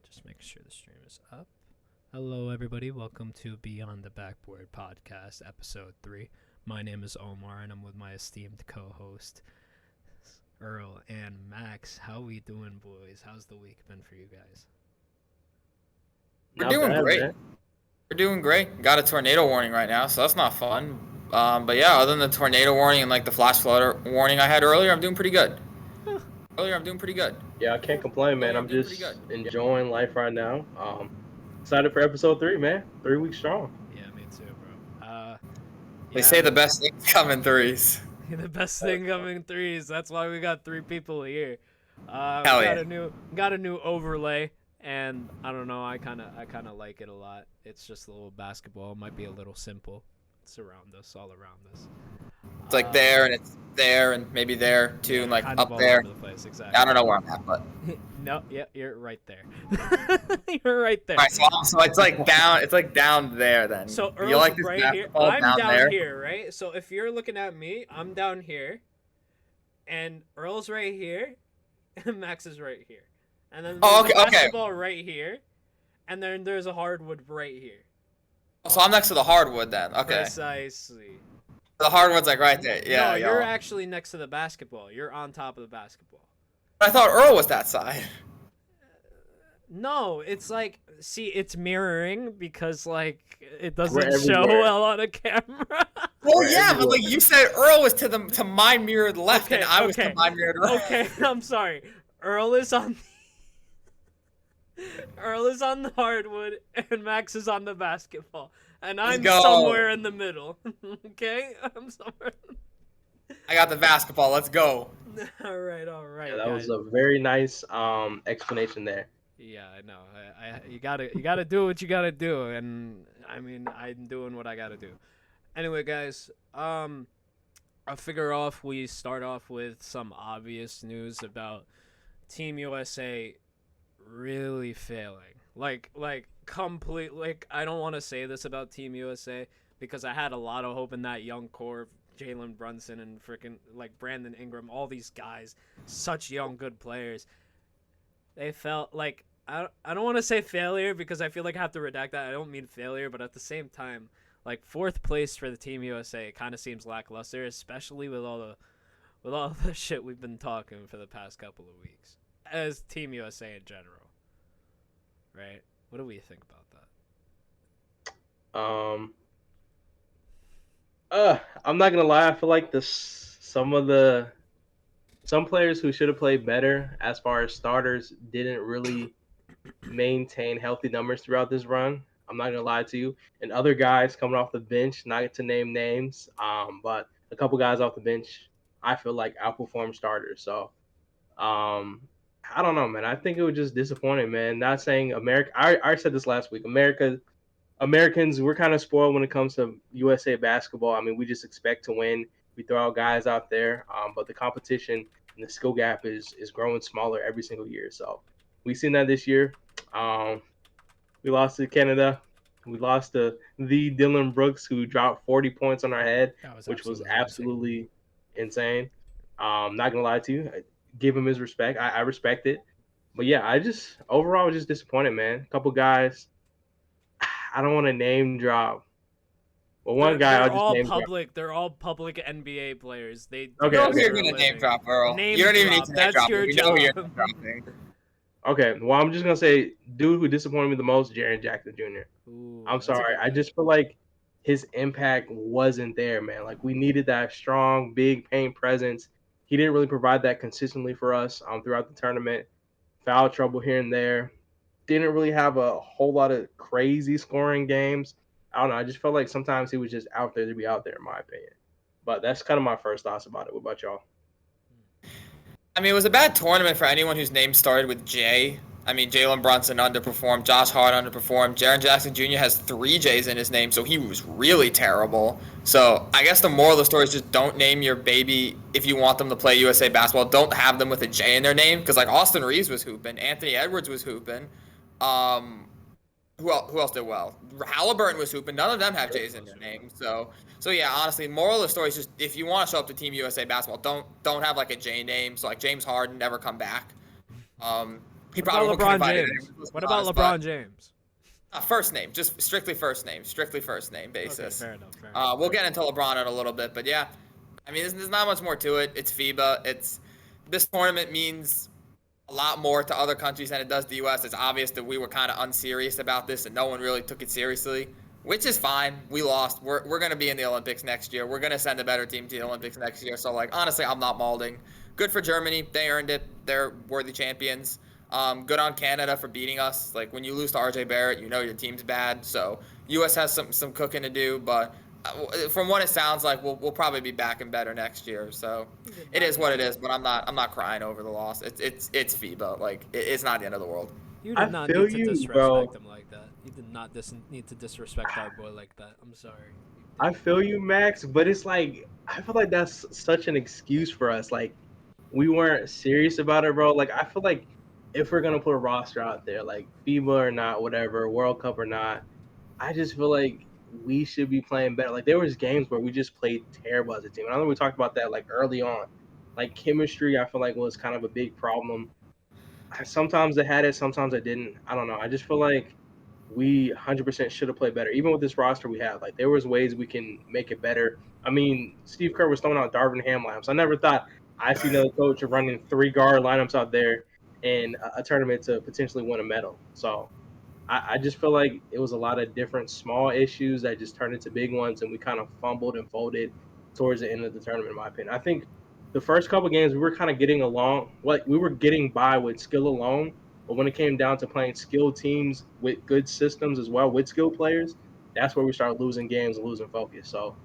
Just making sure the stream is up. Hello, everybody. Welcome to Beyond the Backboard Podcast, Episode 3. My name is Omar, and I'm with my esteemed co-host, Earl and Max. How we doing, boys? How's the week been for you guys? We're doing great. Man. We're doing great. Got a tornado warning right now, so that's not fun. But yeah, other than the tornado warning and like the flash flood warning I had earlier, I'm doing pretty good. Yeah, I can't complain, man. I'm just enjoying life right now. Excited for episode 3, man. 3 weeks strong. Yeah, me too, bro. They say the best things come in threes. The best thing coming in threes. That's why we got 3 people here. Hell yeah. Got a new overlay, and I don't know. I kind of like it a lot. It's just a little basketball. It might be a little simple. It's around us, all around us. It's like there, and it's there, and maybe there too, yeah, and like kind up of all there. over the place, exactly. I don't know where I'm at, but no, yeah, you're right there. You're right there. All right, so it's like down. It's like down there then. So Earl's you like this right here. basketball I'm down there? here, right? So if you're looking at me, I'm down here, and Earl's right here, and Max is right here, and then there's a basketball right here, and then there's a hardwood right here. So I'm next to the hardwood then. Okay. Precisely. The hardwood's like right there. Yeah. No, you're actually next to the basketball. You're on top of the basketball. I thought Earl was that side. No, it's like, see, it's mirroring because like it doesn't show well on a camera. Well, yeah, but like you said, Earl was to my mirrored left, and I was to my mirrored right. Okay, I'm sorry. Earl is on the hardwood, and Max is on the basketball, and I'm somewhere in the middle. Okay, I'm somewhere. I got the basketball. Let's go. All right. Yeah, that was a very nice explanation there. Yeah, I know. You gotta do what you gotta do, and I mean, I'm doing what I gotta do. Anyway, guys, I figure we start off with some obvious news about Team USA really failing. Like complete. Like, I don't want to say this about Team USA because I had a lot of hope in that young core. Jalen Brunson and freaking like Brandon Ingram, all these guys, such young good players. They felt like I don't want to say failure because I feel like I have to redact that. I don't mean failure, but at the same time, like 4th place for the Team USA, it kind of seems lackluster, especially with all the shit we've been talking for the past couple of weeks as Team USA in general. Right? What do we think about that? I'm not gonna lie. I feel like some players who should have played better as far as starters didn't really maintain healthy numbers throughout this run. I'm not gonna lie to you. And other guys coming off the bench, not to name names, but a couple guys off the bench, I feel like outperformed starters. So, I don't know, man. I think it was just disappointing, man. Not saying America. I said this last week. Americans, we're kind of spoiled when it comes to USA basketball. I mean, we just expect to win. We throw out guys out there, but the competition and the skill gap is growing smaller every single year. So we've seen that this year. We lost to Canada. We lost to the Dylan Brooks, who dropped 40 points on our head, which was absolutely insane. Not going to lie to you. I give him his respect. I respect it. But, yeah, overall was just disappointed, man. A couple guys. I don't want to name drop. Well, one guy I'll just name drop. They're all public NBA players. You're going to name drop, Earl. You don't even need to name drop. You know you're dropping. Okay, well, I'm just going to say, dude who disappointed me the most, Jaren Jackson Jr. Ooh, I'm sorry. I just feel like his impact wasn't there, man. Like, we needed that strong, big paint presence. He didn't really provide that consistently for us throughout the tournament. Foul trouble here and there. Didn't really have a whole lot of crazy scoring games. I don't know. I just felt like sometimes he was just out there to be out there, in my opinion. But that's kind of my first thoughts about it. What about y'all? I mean, it was a bad tournament for anyone whose name started with J. I mean, Jalen Brunson underperformed. Josh Hart underperformed. Jaren Jackson Jr. has 3 J's in his name, so he was really terrible. So I guess the moral of the story is just don't name your baby if you want them to play USA basketball. Don't have them with a J in their name because, like, Austin Reeves was hooping. Anthony Edwards was hooping. Who else did well? Halliburton was hooping. None of them have J's in their name. So yeah, honestly, moral of the story is just if you want to show up to Team USA basketball, don't have like a J name. So like James Harden never come back. He What about probably won't LeBron invite James? anyone, What about but, LeBron James? First name, just strictly first name basis. Okay, fair enough. We'll get into LeBron in a little bit, but yeah, I mean, there's not much more to it. It's FIBA. This tournament means a lot more to other countries than it does the U.S. It's obvious that we were kind of unserious about this, and no one really took it seriously, which is fine. We lost. We're going to be in the Olympics next year. We're going to send a better team to the Olympics next year. So, like, honestly, I'm not molding. Good for Germany. They earned it. They're worthy champions. Good on Canada for beating us. Like, when you lose to RJ Barrett, you know your team's bad. So, U.S. has some cooking to do, but from what it sounds like, we'll probably be back and better next year. So, it is what it is. But I'm not crying over the loss. It's FIBA. Like, it's not the end of the world. You I did not feel need to you, disrespect bro. him like that. You did not need to disrespect our boy like that. I'm sorry. I feel you, Max, but it's like I feel like that's such an excuse for us. Like we weren't serious about it, bro. Like I feel like if we're gonna put a roster out there, like FIBA or not, whatever, World Cup or not, I just feel like we should be playing better. Like there was games where we just played terrible as a team. And I know we talked about that like early on. Like chemistry, I feel like was kind of a big problem. Sometimes I had it, sometimes I didn't. I don't know. I just feel like we 100% should have played better. Even with this roster we have, like there was ways we can make it better. I mean, Steve Kerr was throwing out Darvin Ham lineups. I never thought I see another coach running 3 guard lineups out there in a tournament to potentially win a medal. So I just feel like it was a lot of different small issues that just turned into big ones, and we kind of fumbled and folded towards the end of the tournament, in my opinion. I think the first couple games we were kind of getting along, like we were getting by with skill alone, but when it came down to playing skilled teams with good systems as well, with skilled players, that's where we started losing games and losing focus. So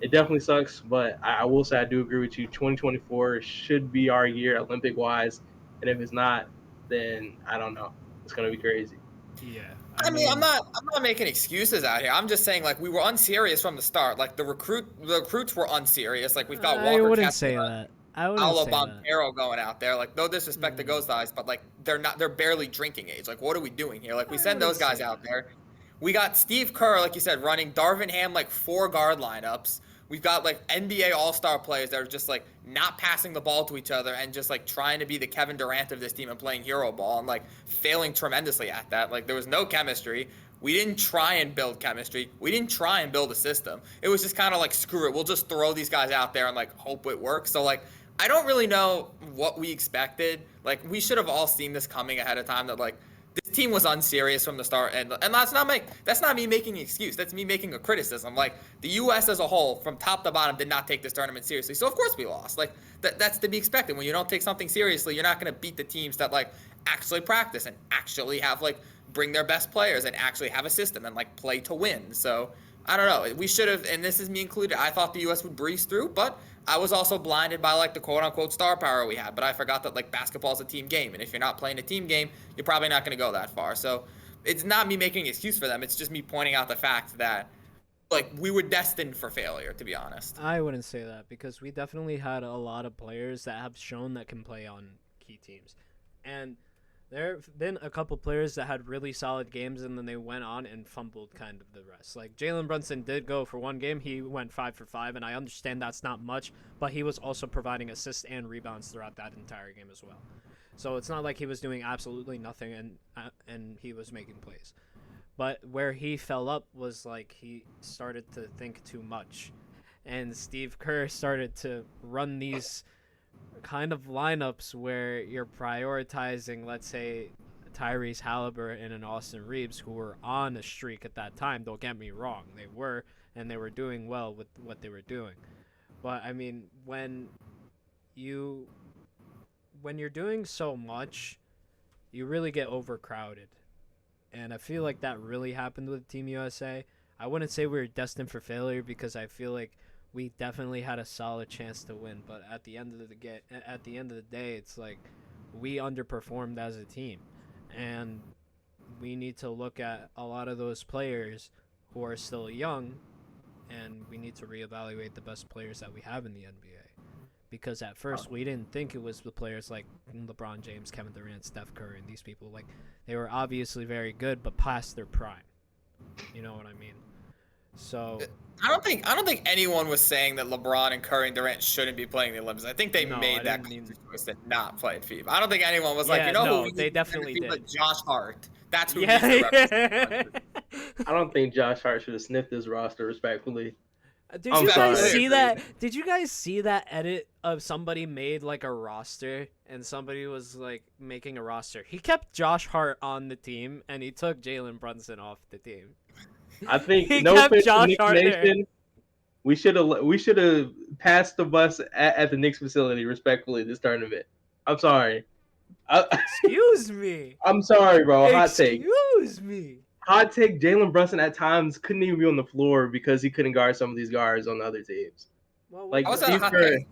it definitely sucks, but I will say I do agree with you. 2024 should be our year Olympic wise, and if it's not, then I don't know. It's gonna be crazy. Yeah. I mean, I'm not making excuses out here. I'm just saying, like, we were unserious from the start. Like, the recruits were unserious. Like, we've got I Walker wouldn't say Kessler, that. I wouldn't Paolo say that. Banchero going out there. Like, no disrespect to those guys, but like, they're barely drinking age. Like, what are we doing here? Like, we send those guys out there. We got Steve Kerr, like you said, running Darvin Ham like 4 guard lineups. We've got like NBA All-Star players that are just like not passing the ball to each other and just like trying to be the Kevin Durant of this team and playing hero ball and like failing tremendously at that. Like there was no chemistry. We didn't try and build chemistry. We didn't try and build a system. It was just kind of like, screw it. We'll just throw these guys out there and like hope it works. So like, I don't really know what we expected. Like we should have all seen this coming ahead of time that like, this team was unserious from the start, and that's not me making an excuse. That's me making a criticism. Like the U.S. as a whole, from top to bottom, did not take this tournament seriously. So of course we lost. Like that's to be expected. When you don't take something seriously, you're not going to beat the teams that like actually practice and actually have like bring their best players and actually have a system and like play to win. So I don't know. We should have, and this is me included. I thought the U.S. would breeze through, but I was also blinded by like the quote-unquote star power we had. But I forgot that like basketball is a team game, and if you're not playing a team game, you're probably not going to go that far. So it's not me making an excuse for them. It's just me pointing out the fact that like we were destined for failure, to be honest. I wouldn't say that because we definitely had a lot of players that have shown that can play on key teams, and there have been a couple players that had really solid games and then they went on and fumbled kind of the rest. Like Jalen Brunson did go for one game. He went 5 for 5, and I understand that's not much, but he was also providing assists and rebounds throughout that entire game as well. So it's not like he was doing absolutely nothing and he was making plays. But where he fell up was like he started to think too much. And Steve Kerr started to run these kind of lineups where you're prioritizing, let's say, Tyrese Halliburton and Austin Reeves, who were on a streak at that time. Don't get me wrong, they were, and they were doing well with what they were doing. But I mean, when you're doing so much, you really get overcrowded, and I feel like that really happened with Team USA. I wouldn't say we were destined for failure because I feel like we definitely had a solid chance to win, but at the end of the day, it's like we underperformed as a team, and we need to look at a lot of those players who are still young, and we need to reevaluate the best players that we have in the NBA. Because at first we didn't think it was the players like LeBron James, Kevin Durant, Steph Curry, and these people. Like they were obviously very good, but past their prime. You know what I mean? So I don't think anyone was saying that LeBron and Curry and Durant shouldn't be playing the Olympics. I think they No, I made that didn't mean- conscious choice to not play at FIBA. I don't think anyone was like, Yeah, you know no, who we they need definitely to FIBA? did. Josh Hart. That's who needs to represent. I don't think Josh Hart should have sniffed this roster respectfully. Did I'm you guys sorry. see that? Did you guys see that edit of somebody made like a roster and somebody was like making a roster? He kept Josh Hart on the team and he took Jalen Brunson off the team. I think He no kept offense to Josh Knicks Hart there. Nation, we should have passed the bus at the Knicks facility respectfully this tournament. I'm sorry. Excuse me. I'm sorry, bro. Hot take. Excuse me. Hot take. Jalen Brunson at times couldn't even be on the floor because he couldn't guard some of these guards on the other teams. Well, Like, I was at a Steve hot Kerr- take.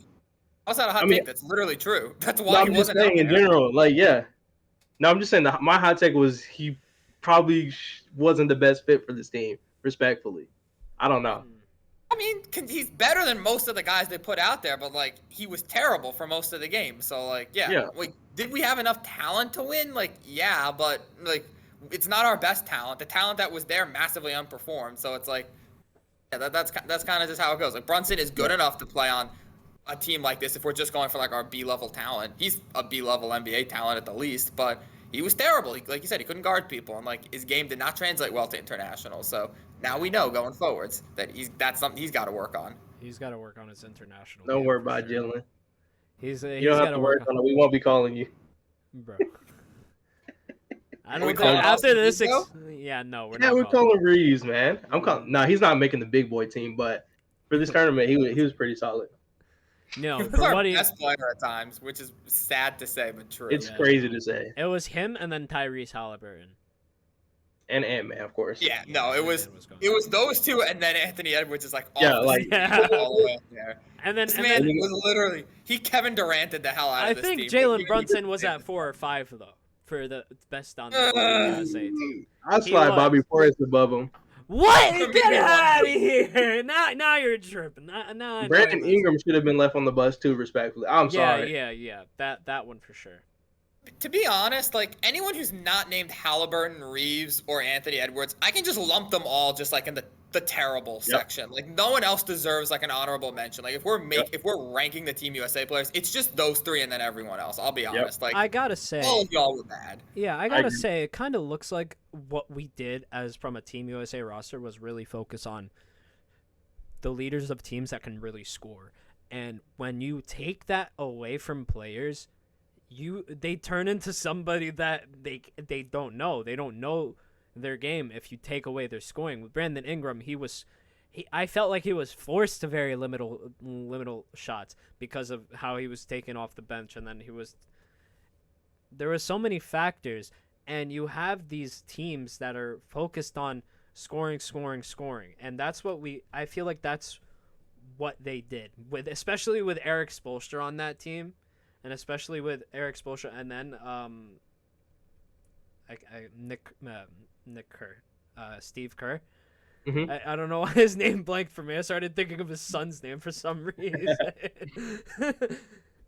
I was at a hot I mean- take. That's literally true. That's No, why he I'm just wasn't out saying in there. general. Like, yeah. No, I'm just saying that my hot take was he probably wasn't the best fit for this team. Respectfully, I don't know. I mean, he's better than most of the guys they put out there, but like he was terrible for most of the game. So like, yeah. Like, did we have enough talent to win? Like, yeah, but like, it's not our best talent. The talent that was there massively underperformed. So it's like, yeah, that's kind of just how it goes. Like Brunson is good enough to play on a team like this if we're just going for like our B-level talent. He's a B-level NBA talent at the least, but he was terrible. Like you said, he couldn't guard people, and like his game did not translate well to international. So now we know going forwards that that's something he's got to work on. He's got to work on his international. Don't game worry for about sure. Jalen. He's You don't have to work on it. We won't be calling you. bro. I we don't think calling after Austin this. Reeves, Yeah, no, we're Yeah, not. we're calling. calling Reeves, man. I'm calling. No, he's not making the big boy team, but for this tournament, he was pretty solid. No, He was from our what he, best player at times, which is sad to say, but true. It's Yeah. crazy to say. it was him and then Tyrese Halliburton. And Ant-Man, of course. Yeah, no, it was going. those two, and then Anthony Edwards is like off Yeah, the like- field Yeah. all the way up there. And then, This and man then was literally Kevin Duranted the hell out I of this think team. Jalen Brunson was at 4 or 5 though for the best on the USA team. I'll slide was. Bobby Portis above him. What? Maybe Get one. out of here! Now you're tripping. Now I know Brandon this. Ingram should have been left on the bus too, respectfully. I'm sorry. Yeah. That one for sure. To be honest, like anyone who's not named Halliburton, Reeves, or Anthony Edwards, I can just lump them all just like in the terrible section. Like no one else deserves like an honorable mention. Like if we're ranking the Team USA players, it's just those three and then everyone else. I'll be honest. Like I gotta say, all of y'all were bad. yeah, I I gotta agree. say, it kind of looks like what we did as from a Team USA roster was really focus on the leaders of teams that can really score. And when you take that away from players, they turn into somebody that they don't know. They don't know their game if you take away their scoring. With Brandon Ingram, I felt like he was forced to very limited shots because of how he was taken off the bench, and then there were so many factors, and you have these teams that are focused on scoring, and that's what I feel like that's what they did especially with Eric Spoelstra on that team. And especially with Eric Spoelstra, and then Nick Kerr, Steve Kerr. Mhm. I don't know why his name blanked for me. I started thinking of his son's name for some reason.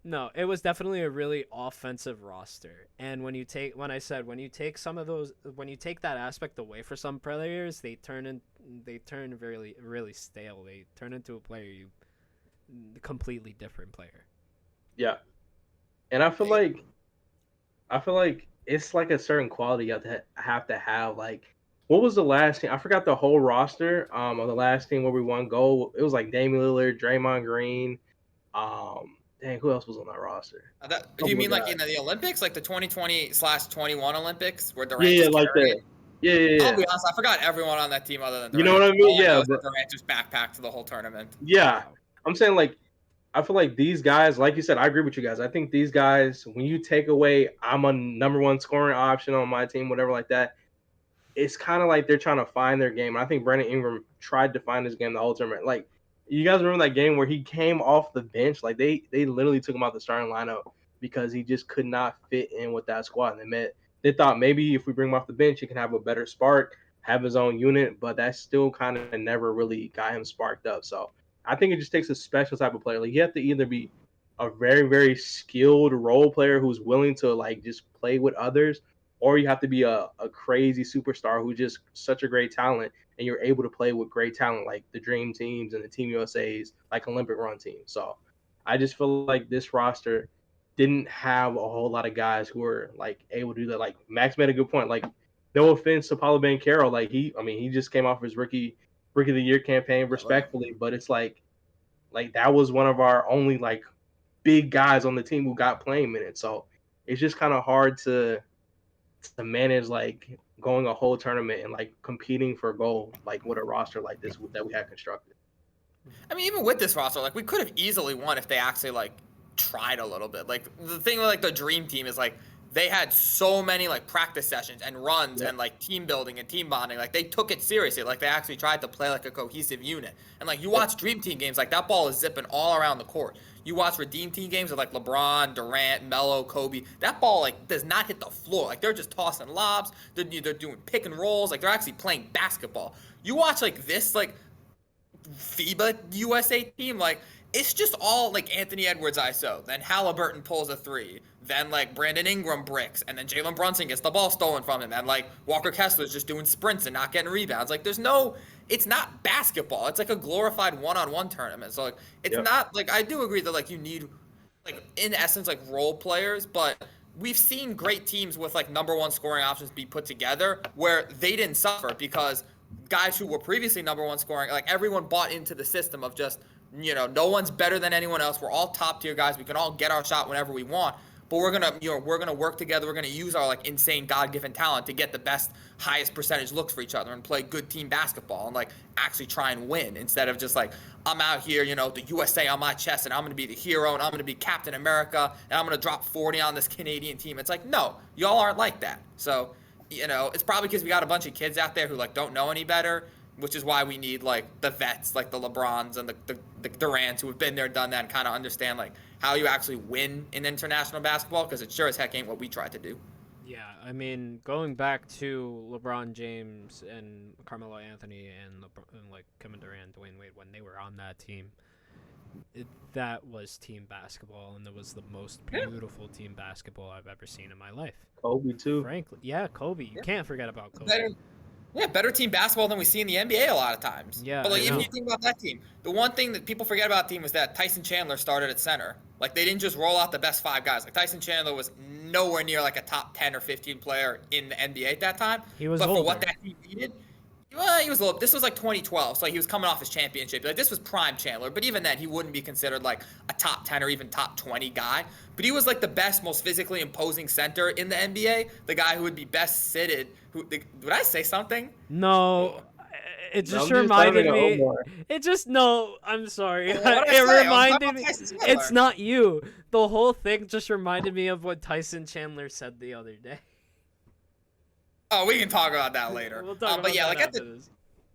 No, it was definitely a really offensive roster. And when you take some of those, when you take that aspect away for some players, they turn really, really stale. They turn into a completely different player. Yeah. And I feel like it's like a certain quality you have to have. Like, what was the last team? I forgot the whole roster of the last team where we won gold. It was like Damian Lillard, Draymond Green. Dang, who else was on that roster? Do you my mean like God. in the Olympics, like the 2020/21 Olympics, where Durant? Yeah, just like carried that. it? Yeah. I'll be honest, I forgot everyone on that team other than Durant. You know what I mean? All Yeah, know is that but- Durant just backpacked the whole tournament. Yeah. I'm saying, like, I feel like these guys, like you said, I agree with you guys. I think these guys, when you take away, I'm a number one scoring option on my team, whatever like that, it's kind of like they're trying to find their game. And I think Brandon Ingram tried to find his game the whole tournament. Like, you guys remember that game where he came off the bench? Like, they literally took him out the starting lineup because he just could not fit in with that squad. And they thought maybe if we bring him off the bench, he can have a better spark, have his own unit, but that still kind of never really got him sparked up. So I think it just takes a special type of player. Like, you have to either be a very, very skilled role player who's willing to like just play with others, or you have to be a crazy superstar who's just such a great talent and you're able to play with great talent like the Dream Teams and the Team USA's, like Olympic run teams. So I just feel like this roster didn't have a whole lot of guys who were like able to do that. Like Max made a good point. Like no offense to Paulo Banchero, like he just came off his rookie of the year campaign respectfully, but it's like that was one of our only like big guys on the team who got playing minutes. So it's just kind of hard to manage like going a whole tournament and like competing for gold like with a roster like this that we had constructed. I mean, even with this roster, like we could have easily won if they actually like tried a little bit. Like the thing with like the Dream Team is like they had so many like practice sessions and runs and like team building and team bonding. Like they took it seriously. Like they actually tried to play like a cohesive unit. And like you watch Dream Team games, like that ball is zipping all around the court. You watch Redeem Team games with like LeBron, Durant, Melo, Kobe. That ball like does not hit the floor. Like they're just tossing lobs. They're doing pick and rolls. Like they're actually playing basketball. You watch like this like FIBA USA team, like it's just all like Anthony Edwards ISO. Then Halliburton pulls a three. Then like Brandon Ingram bricks, and then Jalen Brunson gets the ball stolen from him, and like Walker Kessler's just doing sprints and not getting rebounds. Like it's not basketball. It's like a glorified one-on-one tournament. So like it's not like I do agree that like you need like in essence like role players, but we've seen great teams with like number one scoring options be put together where they didn't suffer because guys who were previously number one scoring, like everyone bought into the system of just, no one's better than anyone else. We're all top tier guys. We can all get our shot whenever we want. But we're gonna work together. We're gonna use our like insane God-given talent to get the best, highest percentage looks for each other and play good team basketball and like actually try and win instead of just like I'm out here, the USA on my chest and I'm gonna be the hero and I'm gonna be Captain America and I'm gonna drop 40 on this Canadian team. It's like no, y'all aren't like that. So it's probably because we got a bunch of kids out there who like don't know any better, which is why we need like the vets, like the LeBrons and the Durants who have been there, done that, and kind of understand like how you actually win in international basketball, because it sure as heck ain't what we tried to do. Yeah, I mean, going back to LeBron James and Carmelo Anthony and like Kevin Durant, Dwayne Wade, when they were on that team, that was team basketball, and it was the most beautiful team basketball I've ever seen in my life. Kobe too. Frankly, yeah, Kobe. You can't forget about Kobe. Better team basketball than we see in the NBA a lot of times. Yeah, but like, if you think about that team, the one thing that people forget about the team was that Tyson Chandler started at center. Like they didn't just roll out the best five guys. Like Tyson Chandler was nowhere near like a top 10 or 15 player in the NBA at that time. He was but older. For what that team needed, well, he was a little. This was like 2012, so like, he was coming off his championship. Like this was prime Chandler, but even then, he wouldn't be considered like a top 10 or even top 20 guy. But he was like the best, most physically imposing center in the NBA. The guy who would be best seated. Did I say something? No, it just reminded me. I'm sorry. It reminded me. It's not you. The whole thing just reminded me of what Tyson Chandler said the other day. Oh, we can talk about that later. We'll talk about that after this.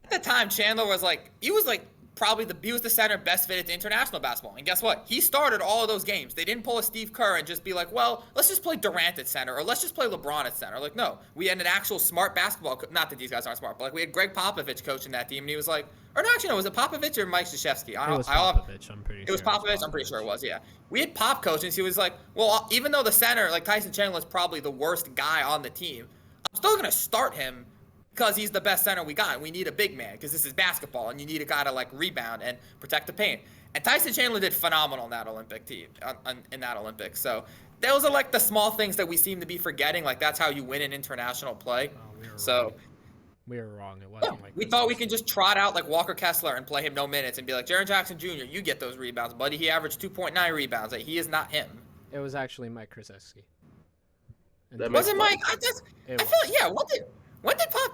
At the time, Chandler was like, he was the center best fit at the international basketball. And guess what? He started all of those games. They didn't pull a Steve Kerr and just be like, well, let's just play Durant at center or let's just play LeBron at center. Like, no, we had an actual smart basketball. Not that these guys aren't smart, but like we had Greg Popovich coaching that team, and he was like, or no, actually, no, was it Popovich or Mike Krzyzewski? It was Popovich, I'm pretty sure. It was Popovich. I'm pretty sure it was, yeah. We had Pop coaching, so he was like, well, even though the center, like Tyson Chandler, is probably the worst guy on the team, I'm still going to start him because he's the best center we got. We need a big man because this is basketball, and you need a guy to like rebound and protect the paint. And Tyson Chandler did phenomenal in that Olympic team, in that Olympics. So those are like the small things that we seem to be forgetting. Like that's how you win in international play. We were wrong. It wasn't like we thought we could just trot out like Walker Kessler and play him no minutes and be like, Jaren Jackson Jr., you get those rebounds, buddy. He averaged 2.9 rebounds. Like, he is not him. It was actually Mike Krzyzewski. Was it Mike? I feel like, yeah.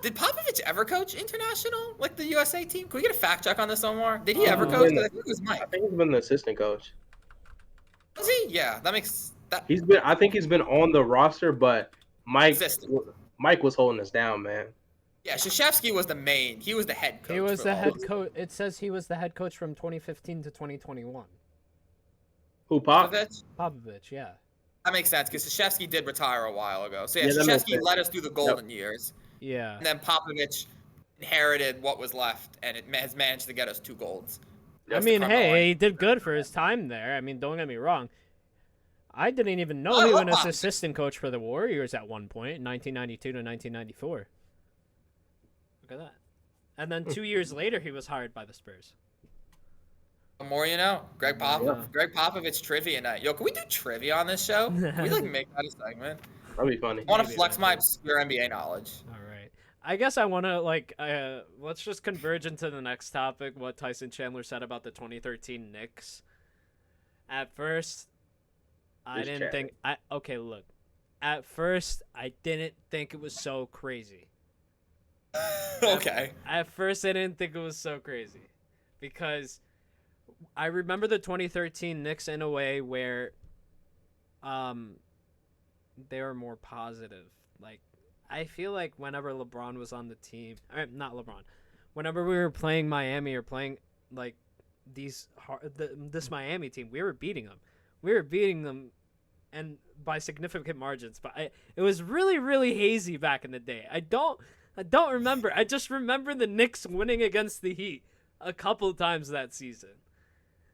Did Popovich ever coach international, like the USA team? Can we get a fact check on this somewhere? Did he ever coach? I think it was Mike. I think he's been the assistant coach. Was he? Yeah, that makes that. I think he's been on the roster, but Mike was holding us down, man. Yeah, Krzyzewski was the main. He was the head coach. He was the head coach. It says he was the head coach from 2015 to 2021. Who, Popovich? Popovich, yeah. That makes sense because Krzyzewski did retire a while ago. So yeah, Krzyzewski led us through the golden years. Yeah. And then Popovich inherited what was left, and it has managed to get us 2 golds. I mean, hey, he did good for his time there. I mean, don't get me wrong. I didn't even know he was assistant coach for the Warriors at one point, 1992 to 1994. Look at that. And then 2 years later, he was hired by the Spurs. The more you know. Greg Popovich trivia night. Yo, can we do trivia on this show? Can we like make that a segment? That'd be funny. I want to Maybe flex my eventually. obscure NBA knowledge. All right. I guess I want to let's just converge into the next topic. What Tyson Chandler said about the 2013 Knicks. At first, I didn't think. Okay, look. At first, I didn't think it was so crazy. Okay. At first, I didn't think it was so crazy, because I remember the 2013 Knicks in a way where, they were more positive. Like, I feel like whenever LeBron was on the team, not LeBron, whenever we were playing Miami or playing like this Miami team, we were beating them. We were beating them, and by significant margins. But it was really, really hazy back in the day. I don't remember. I just remember the Knicks winning against the Heat a couple times that season.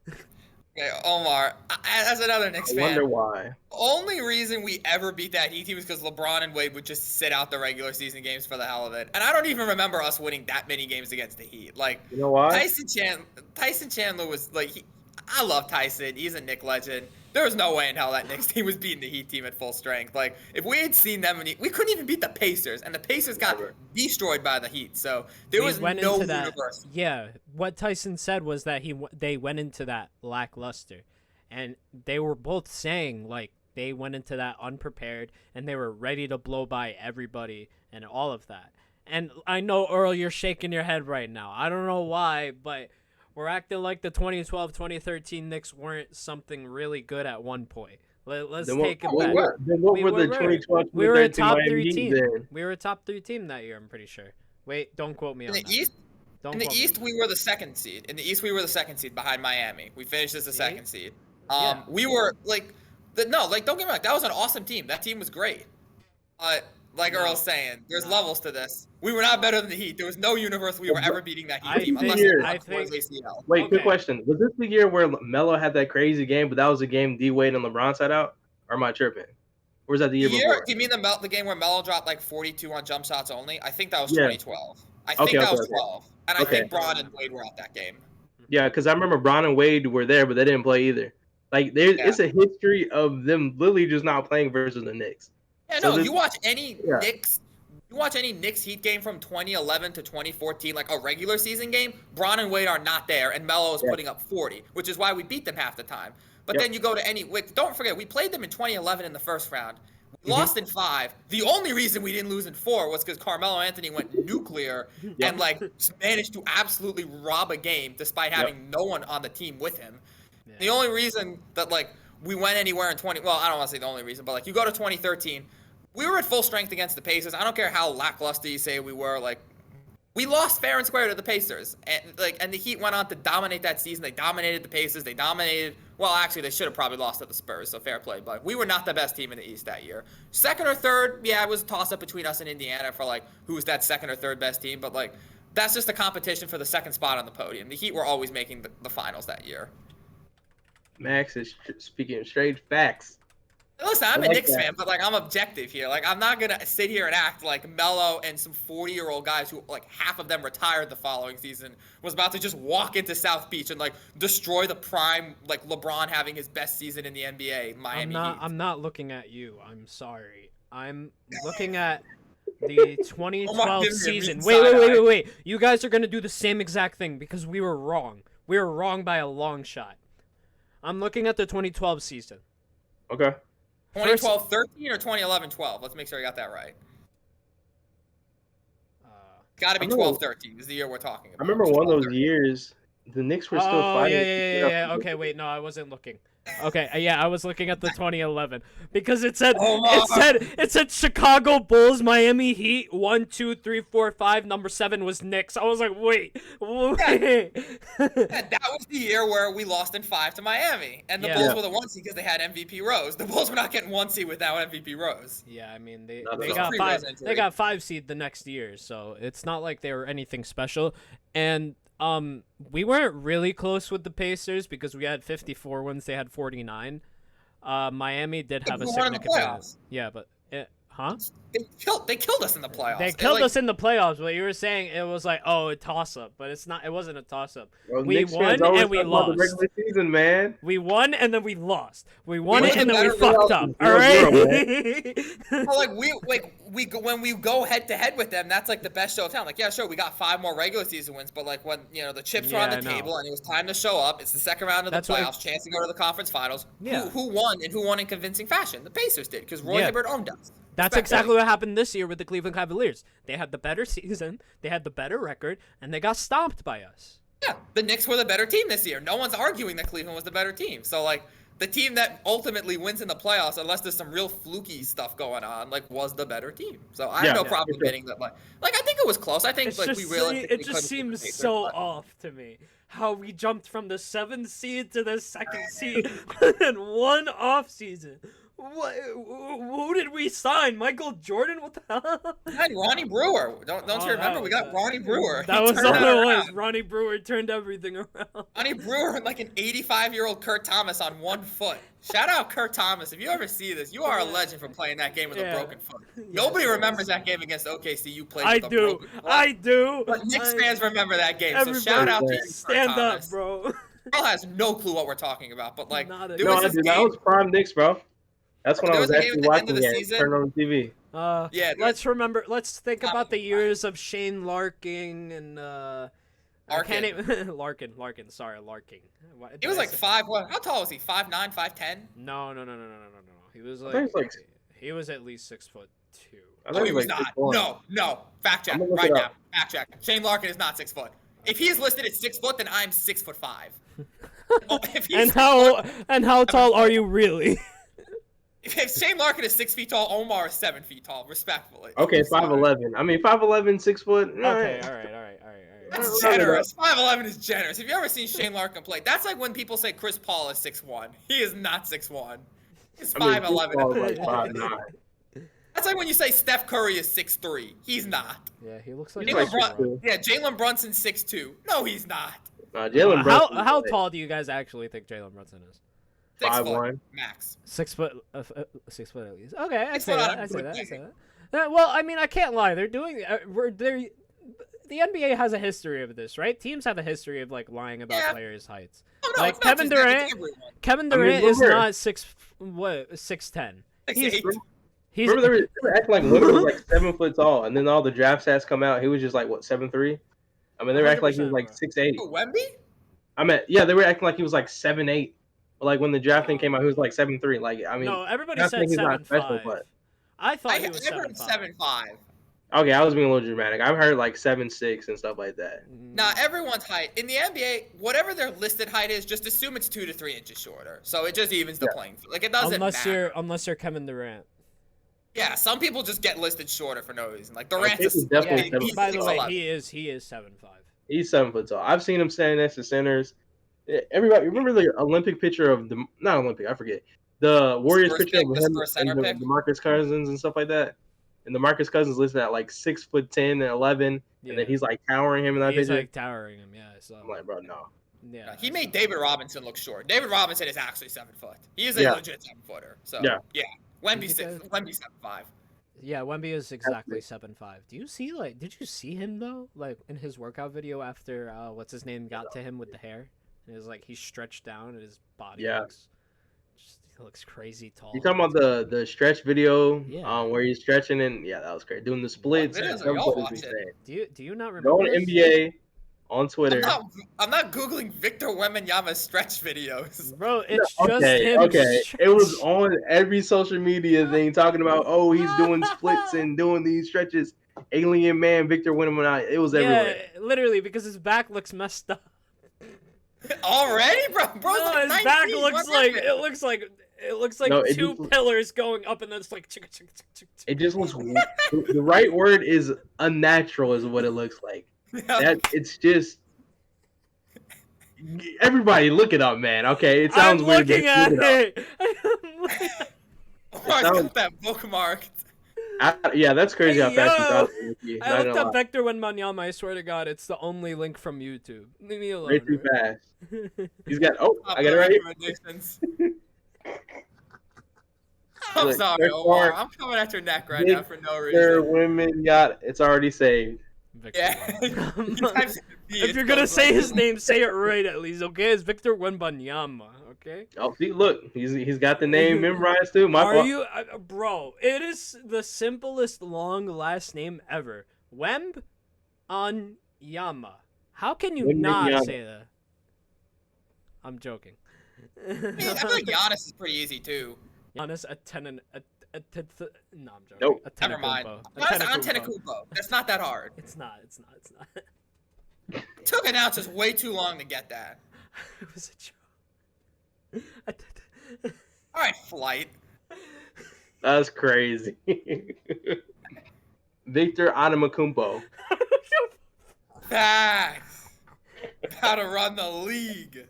Okay, Omar, as another Knicks I fan, wonder why. only reason we ever beat that Heat team was because LeBron and Wade would just sit out the regular season games for the hell of it. And I don't even remember us winning that many games against the Heat. Like, You know why? Tyson Chandler was like, I love Tyson. He's a Knick legend. There was no way in hell that Knicks team was beating the Heat team at full strength. Like, if we had seen them, we couldn't even beat the Pacers, and the Pacers got destroyed by the Heat. So there was no universe. Yeah, what Tyson said was that they went into that lackluster, and they were both saying like they went into that unprepared and they were ready to blow by everybody and all of that. And I know, Earl, you're shaking your head right now. I don't know why, but we're acting like the 2012-2013 Knicks weren't something really good at one point. Let's take it back. Then what were the 2012 We were a 2013 top Miami 3 Heat team. then? We were a top 3 team that year, I'm pretty sure. Wait, don't quote me on In that. the East, Don't in the quote me East, on we were the second seed. In the East, we were the second seed behind Miami. We finished as the See? second seed. Yeah. We were like, don't get me wrong. That was an awesome team. That team was great. But like No. Earl's saying, there's No. levels to this. We were not better than the Heat. There was no universe we were ever beating that Heat I team think- unless I it was ACL. Wait, Okay. quick question. Was this the year where Melo had that crazy game, but that was the game D Wade and LeBron sat out? Or am I tripping? Or was that the year before? Do you mean the game where Melo dropped like 42 on jump shots only? I think that was Yeah. 2012. I think that was 12. And I Okay. think Braun and Wade were at that game. Yeah, because I remember Bron and Wade were there, but they didn't play either. Like, it's a history of them literally just not playing versus the Knicks. Yeah, So no, this- you watch any Knicks Heat game from 2011 to 2014, like a regular season game, Braun and Wade are not there, and Melo is putting up 40, which is why we beat them half the time. But then you go to don't forget, we played them in 2011 in the first round. We lost in 5. The only reason we didn't lose in 4 was because Carmelo Anthony went nuclear and like managed to absolutely rob a game despite having no one on the team with him. Yeah. The only reason that like we went anywhere in I don't want to say the only reason, but like you go to 2013, we were at full strength against the Pacers. I don't care how lackluster you say we were, like we lost fair and square to the Pacers. And the Heat went on to dominate that season. They dominated the Pacers. They should have probably lost to the Spurs, so fair play. But we were not the best team in the East that year. Second or third, it was a toss-up between us and Indiana for, like, who's that second or third best team. But, like, that's just a competition for the second spot on the podium. The Heat were always making the finals that year. Max is speaking straight facts. Listen, I'm I a like Knicks that. fan, but, like, I'm objective here. Like, I'm not going to sit here and act like Melo and some 40-year-old guys who, like, half of them retired the following season was about to just walk into South Beach and, like, destroy the prime, like, LeBron having his best season in the NBA, Miami Heat. I'm not looking at you. I'm sorry. I'm looking at the 2012 giving me a season. mean Wait. side eye. Wait. You guys are going to do the same exact thing because we were wrong. We were wrong by a long shot. I'm looking at the 2012 season. Okay. 2012-13 or 2011-12? Let's make sure I got that right. Got to be I remember- 12-13 is the year we're talking about. I remember one of those years, the Knicks were still fighting. Yeah. Okay, wait, no, I wasn't looking. Okay, I was looking at the 2011 because it said Chicago Bulls, Miami Heat, 1, 2, 3, 4, 5. Number 7 was Knicks. I was like, wait. That was the year where we lost in 5 to Miami, and the Bulls were the 1 seed because they had MVP Rose. The Bulls were not getting 1 seed without MVP Rose. Yeah, I mean they Not at all. got Pre-Rose 5. injury. They got 5 seed the next year, so it's not like they were anything special. And we weren't really close with the Pacers because we had 54 wins, they had 49. Miami did have a we won in the significant. playoffs. Yeah, but Huh? They killed us in the playoffs. They killed us in the playoffs, but you were saying it was like, oh, a toss-up, but it's not. It wasn't a toss-up. Bro, We Knicks won fans always and we talk about the lost. regular season, man. We won and then we lost. We won We it and then we better fucked than up. us. All right. Well, when we go head to head with them, that's like the best show of town. Like, yeah, sure, we got 5 more regular season wins, but like when the chips were on the table and it was time to show up, it's the second round of the playoffs, chance to go to the conference finals. Yeah. Who won and who won in convincing fashion? The Pacers did because Roy Hibbert owned us. That's exactly what happened this year with the Cleveland Cavaliers. They had the better season, they had the better record, and they got stomped by us. Yeah, the Knicks were the better team this year. No one's arguing that Cleveland was the better team. So like the team that ultimately wins in the playoffs, unless there's some real fluky stuff going on, like was the better team. So I have no problem admitting that. Like I think it was close. I think we realized it just seems so off to me. How we jumped from the 7th seed to the 2nd seed in one off season. What? Who did we sign? Michael Jordan? What the hell? We had Ronnie Brewer. Don't you remember? We got Ronnie Brewer. That was all it was. Ronnie Brewer turned everything around. Ronnie Brewer, like an 85-year-old Kurt Thomas on one foot. Shout out Kurt Thomas. If you ever see this, you are a legend for playing that game with a broken foot. Nobody remembers that game against OKC. You played with a broken foot. I do. But Knicks fans remember that game. So shout out to you, Stand Kurt Thomas. up, bro. Girl has no clue what we're talking about, but like, that was prime Knicks, bro. That's when I was actually watching it. Turned on TV. Let's think about the years of Shane Larkin and Larkin. Sorry, Larkin. He was like 5'1". How tall was he? 5'9", 5'10"? No. He was like he was at least 6'2". Oh, he was not. No. Fact check right now. Fact check. Shane Larkin is not 6 foot. If he is listed at 6 foot, then I'm 6'5". And how tall are you really? If Shane Larkin is 6 feet tall, Omar is 7 feet tall, respectfully. Okay, 5'11". I mean, 5'11", 6 foot. Okay, all right. That's generous. 5'11" is generous. Have you ever seen Shane Larkin play? That's like when people say Chris Paul is 6'1". He is not 6'1". He's 5'11". That's like when you say Steph Curry is 6'3". He's not. Yeah, he looks like. Jalen Brunson's 6'2". No, he's not. Jalen Brunson. How tall do you guys actually think Jalen Brunson is? 6'1" max. 6 foot. 6 foot at least. Okay, I say that. Well, I mean, I can't lie. They're doing. The NBA has a history of this, right? Teams have a history of like lying about players' heights. Oh, no, like Kevin Durant. Kevin Durant is not 6'10". Remember they were acting like Lillard was like 7 foot tall, and then all the draft stats come out. He was just like 7'3". I mean, they were acting like he was like 6'8". Wemby? They were acting like he was like 7'8". But like when the draft thing came out, he was like 7'3". Like I mean, no, everybody said 7'5". I thought he was 7'5". Okay, I was being a little dramatic. I've heard like 7'6" and stuff like that. Nah, everyone's height in the NBA, whatever their listed height is, just assume it's 2 to 3 inches shorter. So it just evens the playing field. Like it doesn't matter. Unless you're Kevin Durant. Yeah, some people just get listed shorter for no reason. Like Durant's by the way, he is 7'5". He's 7 foot tall. I've seen him standing next to centers. Everybody remember the Olympic picture of not Olympic, I forget. The Warriors picture of him and the DeMarcus Cousins and stuff like that. And DeMarcus Cousins listed at like 6'10" and 11, and then he's like towering him in that picture. He's like towering him, yeah. So. I'm like, bro, no. Yeah, he made David Robinson look short. David Robinson is actually 7 foot. He is a legit 7 footer. So yeah. Wemby's 7'5". Yeah, Wemby is exactly 7'5". Did you see him though? Like in his workout video after what's his name got to him with the hair? And it was like he stretched down and his body looks crazy tall. You talking about the stretch video where he's stretching and that was great. Doing the splits. Do you not remember? Go on NBA on Twitter. I'm not Googling Victor Wembanyama's stretch videos. Bro, it's just him. Okay. It was on every social media thing talking about he's doing splits and doing these stretches. Alien man, Victor Wembanyama. It was everywhere. Yeah, literally because his back looks messed up. Already, bro. No, his back looks like two pillars going up, and then it's like. It just looks. The right word is unnatural, is what it looks like. It's just. Everybody, look it up, man. Okay, it sounds weird. I'm looking at it. I got that bookmarked. That's crazy how fast you I looked up Victor Wembanyama. I swear to God, it's the only link from YouTube. Leave me alone. Way too fast. He's got. I got it right here. I'm Look, sorry, Chris Omar. Clark, I'm coming at your neck right now for no reason. Victor Wembanyama, it's already saved. Victor Yeah. Wembanyama. If you're gonna say his name, say it right at least, okay? It's Victor Wembanyama, okay? Oh, see, look, he's got the name memorized too. My Are fault. you, bro? It is the simplest long last name ever. Wemb on Yama. How can you not Wembanyama. say that? I'm joking. I feel like Giannis is pretty easy too. Giannis no, I'm joking. Nope. Never mind. Antetokounmpo. Giannis Antetokounmpo. That's not that hard. It's not. It took announcers way too long to get that. It was a joke. All right, Flight. That's crazy. Victor Adamakumpo. Facts. How to run the league.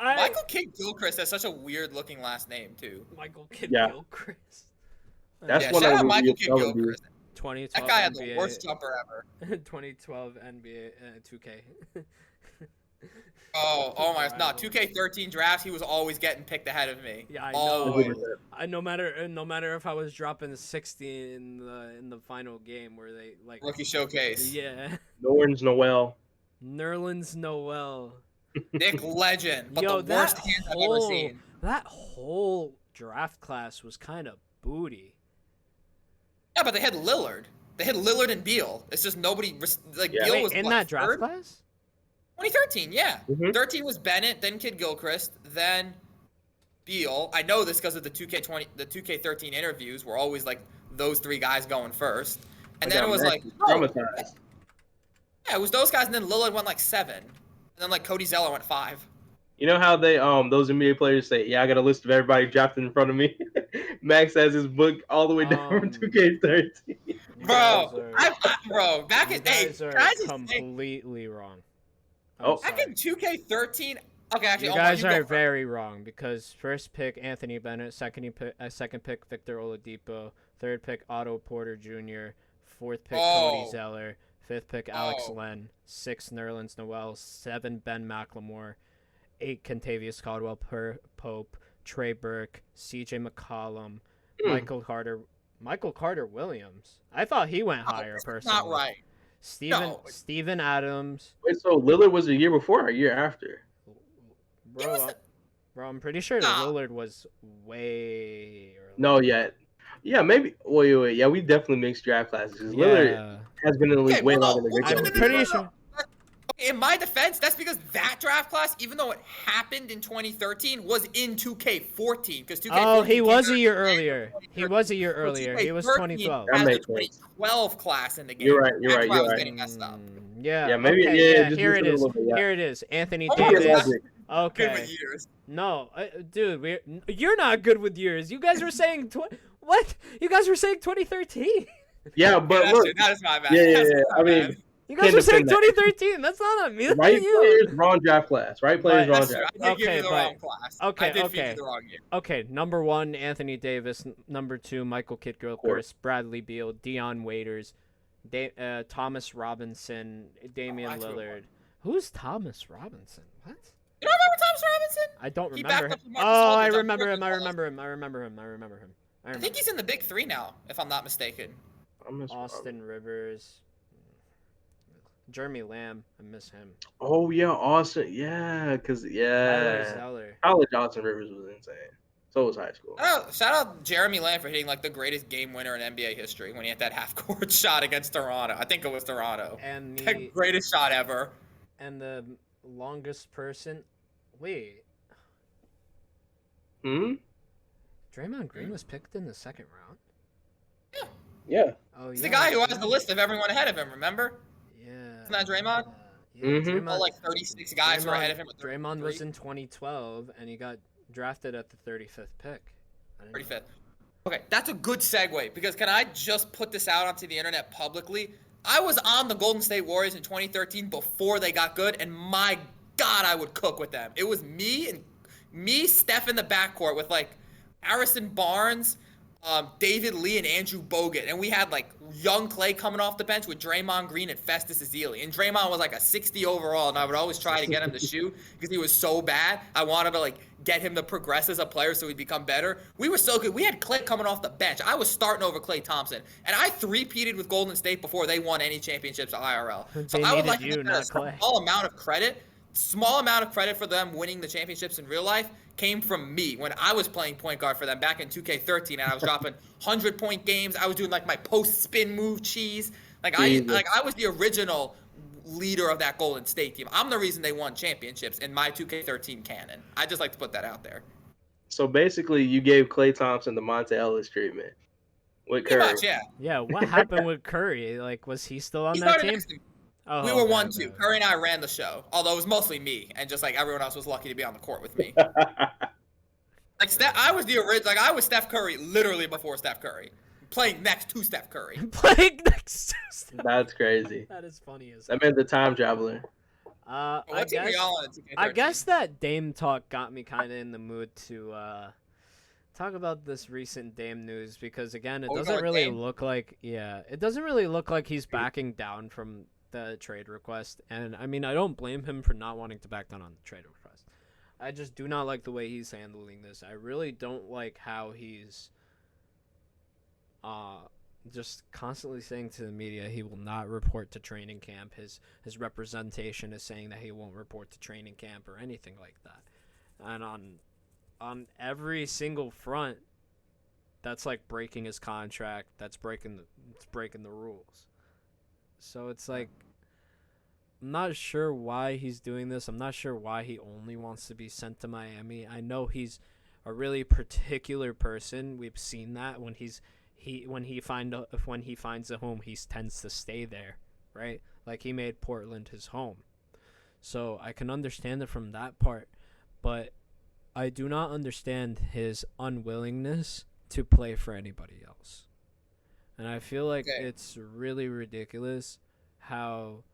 Michael Kidd Gilchrist has such a weird looking last name too. Michael Kidd Yeah. Gilchrist. That's Yeah, one shout of out the Michael Kidd weirdest Gilchrist. 2012 That guy had NBA, the worst jumper ever. 2012 NBA 2K. Oh my! No, 2K13 drafts. He was always getting picked ahead of me. Yeah, I know. Always. No matter if I was dropping 60 in the final game where they like Rookie showcase. Yeah. Norns Noel. Nerlens Noel. Nick Legend, but Yo, the worst hands I've ever seen. That whole draft class was kind of booty. Yeah, but they had Lillard. They had Lillard and Beal. It's just nobody like Yeah. Beal Wait, was in what, that draft third? class? 2013, yeah. Mhm. 13 was Bennett, then Kidd Gilchrist, then Beal. I know this because of the 2K13 interviews were always like those three guys going first. And then it was like, traumatized. yeah, it was those guys, and then Lillard went like 7. And then like Cody Zeller went 5. You know how they those NBA players say, "Yeah, I got a list of everybody drafted in front of me." Max has his book all the way down from 2K13. Bro, back You in guys are can I just say, completely wrong. Oh. back in 2K13. Okay, actually, You Omar, guys you are go first. very wrong because first pick Anthony Bennett, second pick Victor Oladipo, third pick Otto Porter Jr., fourth pick Cody Oh. Zeller, fifth pick Alex Oh. Len, 6 Nerlens Noel, 7 Ben McLemore, 8 Kentavious Caldwell Pope, Trey Burke, C.J. McCollum, Michael Carter Williams. I thought he went higher That's personally. not right. No. Steven Adams. Wait, so Lillard was a year before or a year after? Bro, I'm pretty sure Nah. Lillard was way early. No, yet. Yeah, maybe. Wait. Yeah, we definitely mixed draft classes. 'Cause Lillard has been in the league Okay, way well, longer than no, Victor. I'm pretty sure. In my defense, that's because that draft class, even though it happened in 2013, was in 2K14 because 2K14. Oh, he was a came year out earlier. He was a year earlier. He was 2012. That Has the makes sense. 2012 class in the game. You're right. That's where I was You're getting messed up. Yeah. Yeah, maybe- Okay, yeah, just here it listen a is. little bit, yeah. Here it is. Anthony Oh, yeah, Davis. Logic. Okay. Good with years. No, dude, you're not good with years. You guys were saying what? You guys were saying 2013. Yeah, but Yeah, look, that is my bad. yeah. That's my I mean, bad. You guys Can't were saying defend that. 2013. That's not on me. That's right on you. players, wrong draft class. Right players, But- wrong That's true. draft. I did give Okay, you the but- wrong class. okay, I did feed okay. you the wrong year. Okay, number 1, Anthony Davis. Number 2, Michael Kidd Gilchrist, Bradley Beal, Dion Waiters, Thomas Robinson, Damian I threw him Lillard. Who's Thomas Robinson? What? You don't remember Thomas Robinson? I don't He remember backed him. up Marcus Oh, I Aldridge on remember him. I Christmas remember him. I remember him. I remember him. I think he's in the Big 3 now, if I'm not mistaken. Austin Rivers, Jeremy Lamb. I miss him. Oh yeah, Austin. Yeah, because Tyler Zeller. college Austin Rivers was insane. So was high school. Shout out Jeremy Lamb for hitting like the greatest game winner in NBA history when he had that half-court shot against Toronto. I think it was Toronto. And The the greatest shot ever. longest person. Wait, Draymond Green was picked in the second round. Yeah. Oh, He's the guy who has the list of everyone ahead of him, remember? Yeah. Isn't that Draymond? Yeah, Mhm. All like 36 guys who are ahead of him. With Draymond was 33. in 2012, and he got drafted at the 35th pick. I didn't know. 35th. Okay, that's a good segue because can I just put this out onto the internet publicly? I was on the Golden State Warriors in 2013 before they got good, and my God, I would cook with them. It was me, Steph in the backcourt with like Harrison Barnes, David Lee and Andrew Bogut, and we had like young Clay coming off the bench with Draymond Green and Festus Ezeli. And Draymond was like a 60 overall, and I would always try to get him to shoot because he was so bad. I wanted to like get him to progress as a player so he'd become better. We were so good. We had Clay coming off the bench. I was starting over Klay Thompson, and I three-peated with Golden State before they won any championships at IRL. So I would like to give them a small amount of credit for them winning the championships in real life came from me when I was playing point guard for them back in 2K13, and I was dropping 100-point games. I was doing like my post spin move cheese. I was the original leader of that Golden State team. I'm the reason they won championships in my 2K13 canon. I just like to put that out there. So basically, you gave Klay Thompson the Monte Ellis treatment with Curry. Pretty much, yeah. Yeah, what happened with Curry? Like, was he still on that team? Oh, we were 1-2. Curry and I ran the show, although it was mostly me, and just like everyone else was lucky to be on the court with me. I was the original. Like I was Steph Curry literally before Steph Curry, playing next to Steph Curry. Playing next to Steph. That's crazy. That is funny as. I meant the time traveler. I guess that Dame talk got me kind of in the mood to talk about this recent Dame news because again, it doesn't really look like he's backing down from the trade request, and I mean I don't blame him for not wanting to back down on the trade request. I just do not like the way he's handling this. I really don't like how he's just constantly saying to the media he will not report to training camp. His representation is saying that he won't report to training camp or anything like that. And on every single front, that's like breaking his contract. That's breaking the rules. So it's like, I'm not sure why he's doing this. I'm not sure why he only wants to be sent to Miami. I know he's a really particular person. We've seen that when when he finds a home, he tends to stay there, right? Like he made Portland his home. So I can understand it from that part, but I do not understand his unwillingness to play for anybody else. And I feel like it's really ridiculous how,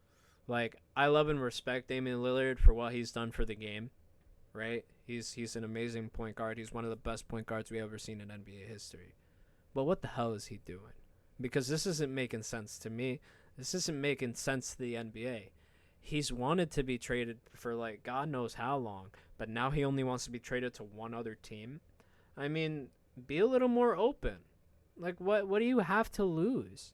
like, I love and respect Damian Lillard for what he's done for the game, right? He's an amazing point guard. He's one of the best point guards we've ever seen in NBA history. But what the hell is he doing? Because this isn't making sense to me. This isn't making sense to the NBA. He's wanted to be traded for, like, God knows how long, but now he only wants to be traded to one other team. I mean, be a little more open. Like, what do you have to lose?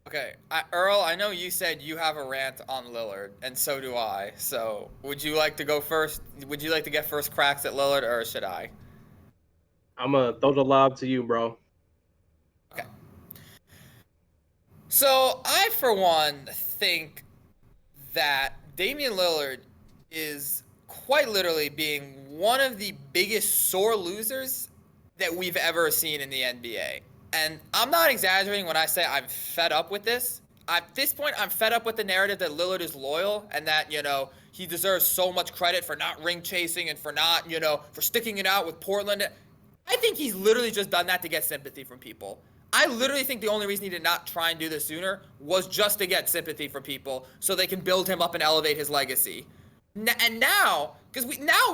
Okay, Earl, I know you said you have a rant on Lillard, and so do I. So, would you like to go first? Would you like to get first cracks at Lillard, or should I? I'm going to throw the lob to you, bro. Okay. So, I, for one, think that Damian Lillard is quite literally being one of the biggest sore losers that we've ever seen in the NBA. And I'm not exaggerating when I say I'm fed up with this. At this point, I'm fed up with the narrative that Lillard is loyal and that, he deserves so much credit for not ring chasing and for not, for sticking it out with Portland. I think he's literally just done that to get sympathy from people. I literally think the only reason he did not try and do this sooner was just to get sympathy from people so they can build him up and elevate his legacy. And now,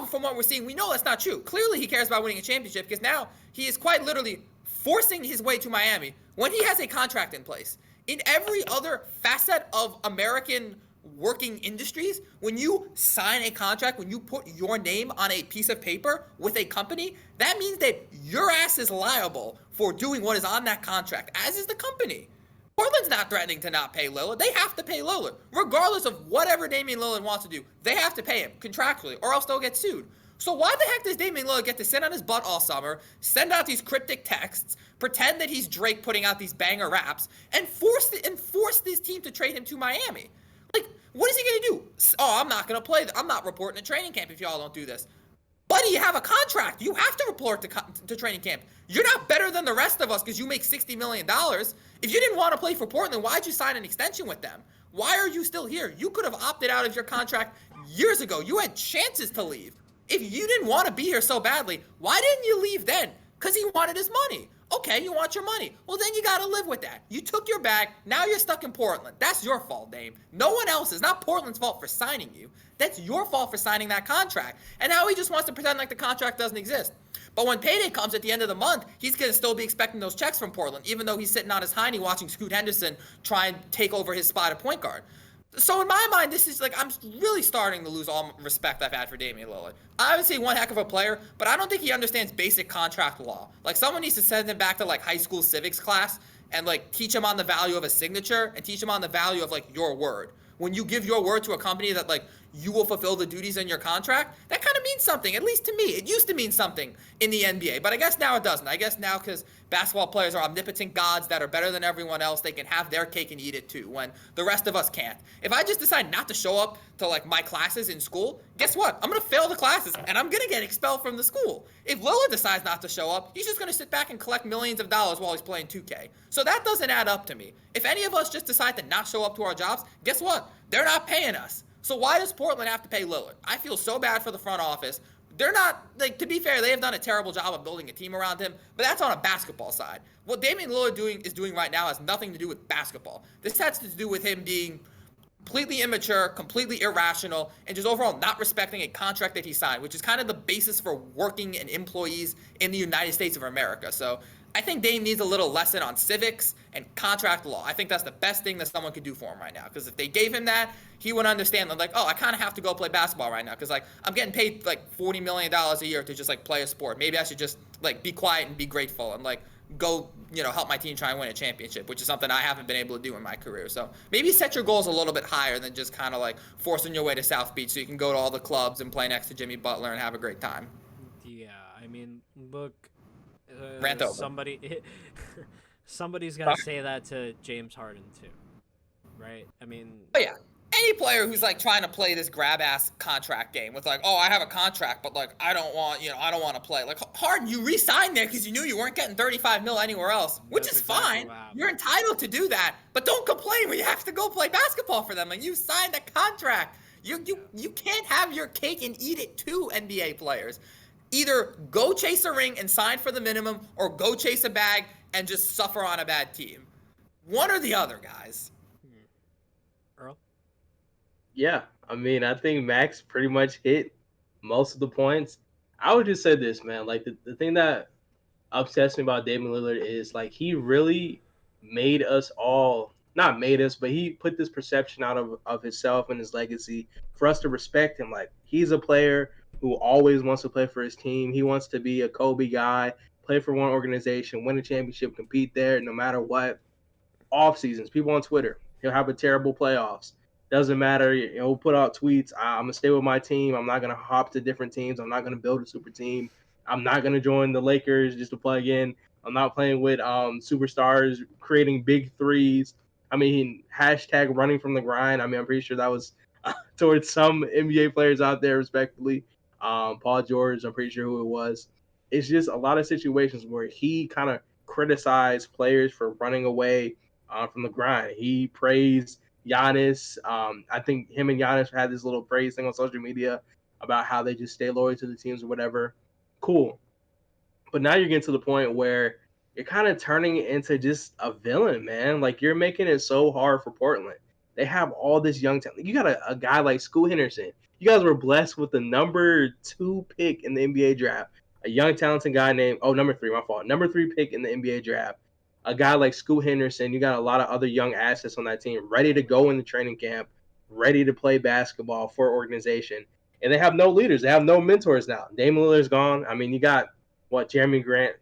from what we're seeing, we know that's not true. Clearly, he cares about winning a championship because now he is quite literally forcing his way to Miami when he has a contract in place. In every other facet of American working industries, when you sign a contract, when you put your name on a piece of paper with a company, that means that your ass is liable for doing what is on that contract, as is the company. Portland's not threatening to not pay Lillard. They have to pay Lillard. Regardless of whatever Damian Lillard wants to do, they have to pay him contractually or else they'll get sued. So why the heck does Damian Lillard get to sit on his butt all summer, send out these cryptic texts, pretend that he's Drake putting out these banger raps, and force this team to trade him to Miami? Like, what is he going to do? Oh, I'm not going to play. I'm not reporting to training camp if y'all don't do this. Buddy, you have a contract. You have to report to training camp. You're not better than the rest of us because you make $60 million. If you didn't want to play for Portland, why'd you sign an extension with them? Why are you still here? You could have opted out of your contract years ago. You had chances to leave. If you didn't want to be here so badly, why didn't you leave then? Because he wanted his money. Okay, you want your money. Well, then you got to live with that. You took your bag. Now you're stuck in Portland. That's your fault, Dame. No one else. It's not Portland's fault for signing you. That's your fault for signing that contract. And now he just wants to pretend like the contract doesn't exist. But when payday comes at the end of the month, he's going to still be expecting those checks from Portland, even though he's sitting on his hiney watching Scoot Henderson try and take over his spot at point guard. So in my mind, this is like, I'm really starting to lose all respect I've had for Damian Lillard. I would say one heck of a player, but I don't think he understands basic contract law. Like, someone needs to send him back to like high school civics class and like teach him on the value of a signature and teach him on the value of like your word. When you give your word to a company that like you will fulfill the duties in your contract, that kind of means something, at least to me. It used to mean something in the NBA, but I guess now it doesn't. I guess now, because basketball players are omnipotent gods that are better than everyone else, they can have their cake and eat it too, when the rest of us can't. If I just decide not to show up to like my classes in school, guess what? I'm going to fail the classes and I'm going to get expelled from the school. If Lillard decides not to show up, he's just going to sit back and collect millions of dollars while he's playing 2K. So that doesn't add up to me. If any of us just decide to not show up to our jobs, guess what? They're not paying us. So why does Portland have to pay Lillard? I feel so bad for the front office. They're not, like, to be fair, they have done a terrible job of building a team around him, but that's on a basketball side. What Damian Lillard is doing right now has nothing to do with basketball. This has to do with him being completely immature, completely irrational, and just overall not respecting a contract that he signed, which is kind of the basis for working and employees in the United States of America. So I think Dame needs a little lesson on civics and contract law. I think that's the best thing that someone could do for him right now. Because if they gave him that, he would understand that, like, oh, I kind of have to go play basketball right now. Because, like, I'm getting paid, like, $40 million a year to just, like, play a sport. Maybe I should just, like, be quiet and be grateful and, like, go, you know, help my team try and win a championship, which is something I haven't been able to do in my career. So maybe set your goals a little bit higher than just kind of, like, forcing your way to South Beach so you can go to all the clubs and play next to Jimmy Butler and have a great time. Yeah, I mean, look... Rant over. Somebody's got to say that to James Harden too, right? I mean, oh yeah, any player who's like trying to play this grab ass contract game with like, oh, I have a contract, but like I don't want to play. Like, Harden, you re-signed there because you knew you weren't getting 35 mil anywhere else, which is exactly fine. You're entitled to do that, but don't complain when you have to go play basketball for them. Like, you signed a contract. You can't have your cake and eat it too, NBA players. Either go chase a ring and sign for the minimum, or go chase a bag and just suffer on a bad team. One or the other, guys. Earl? Yeah, I mean, I think Max pretty much hit most of the points. I would just say this, man. Like, the thing that upsets me about Damian Lillard is, like, he really made us all, not made us, but he put this perception out of himself and his legacy for us to respect him. Like, he's a player who always wants to play for his team. He wants to be a Kobe guy, play for one organization, win a championship, compete there no matter what. Off seasons, people on Twitter, he'll have a terrible playoffs. Doesn't matter. He'll put out tweets. I'm going to stay with my team. I'm not going to hop to different teams. I'm not going to build a super team. I'm not going to join the Lakers just to plug in. I'm not playing with superstars, creating big threes. I mean, hashtag running from the grind. I mean, I'm pretty sure that was towards some NBA players out there, respectively. Paul George, I'm pretty sure who it was. It's just a lot of situations where he kind of criticized players for running away from the grind. He praised Giannis. I think him and Giannis had this little praise thing on social media about how they just stay loyal to the teams or whatever. Cool. But now you're getting to the point where you're kind of turning it into just a villain, man. Like, you're making it so hard for Portland. They have all this young talent. You got a guy like Scoot Henderson. You guys were blessed with the number 2 pick in the NBA draft. A young, talented guy named, number 3, my fault. Number 3 pick in the NBA draft. A guy like Scoot Henderson. You got a lot of other young assets on that team ready to go in the training camp, ready to play basketball for organization. And they have no leaders. They have no mentors now. Damian Lillard's gone. I mean, you got, Jeremy Grant,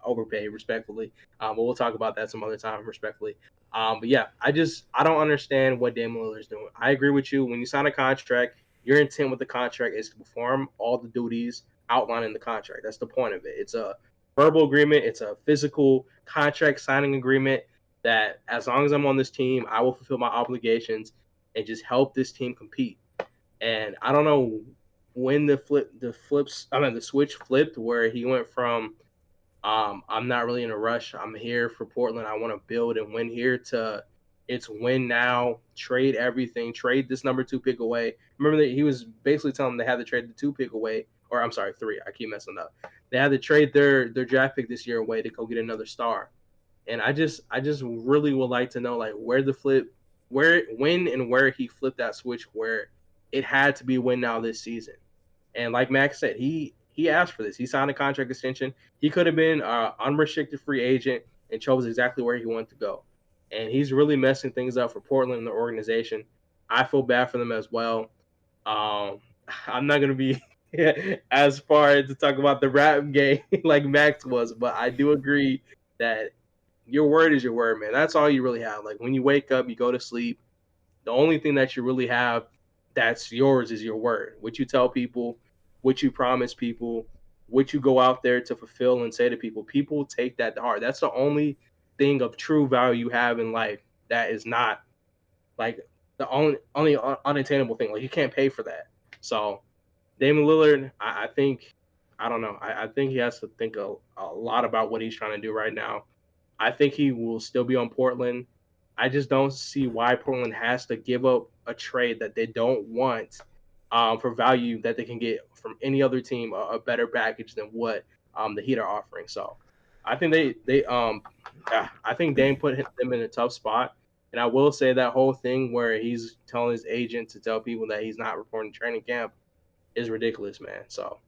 overpaid, respectfully. But we'll talk about that some other time, respectfully. But yeah, I don't understand what Damian Lillard's doing. I agree with you. When you sign a contract, your intent with the contract is to perform all the duties outlined in the contract. That's the point of it. It's a verbal agreement. It's a physical contract signing agreement that as long as I'm on this team, I will fulfill my obligations and just help this team compete. And I don't know when the switch flipped where he went from I'm not really in a rush. I'm here for Portland. I want to build and win here to it's win now, trade everything, trade this number 2 pick away. Remember that he was basically telling them they had to trade the 2 pick away, or I'm sorry, 3. I keep messing up. They had to trade their draft pick this year away to go get another star. And I just really would like to know, like, when and where he flipped that switch where it had to be win now this season. And like Max said, he he asked for this. He signed a contract extension. He could have been an unrestricted free agent and chose exactly where he wanted to go. And he's really messing things up for Portland and the organization. I feel bad for them as well. I'm not going to be as far to talk about the rap game like Max was, but I do agree that your word is your word, man. That's all you really have. Like when you wake up, you go to sleep. The only thing that you really have that's yours is your word. What you tell people, what you promise people, what you go out there to fulfill and say to people. People take that to heart. That's the only thing of true value you have in life that is not like the only unattainable thing. Like you can't pay for that. So Damian Lillard, I think, I don't know. I think he has to think a lot about what he's trying to do right now. I think he will still be on Portland. I just don't see why Portland has to give up a trade that they don't want for value that they can get from any other team, a better package than what the Heat are offering. So I think I think Dame put them in a tough spot. And I will say that whole thing where he's telling his agent to tell people that he's not reporting training camp is ridiculous, man. So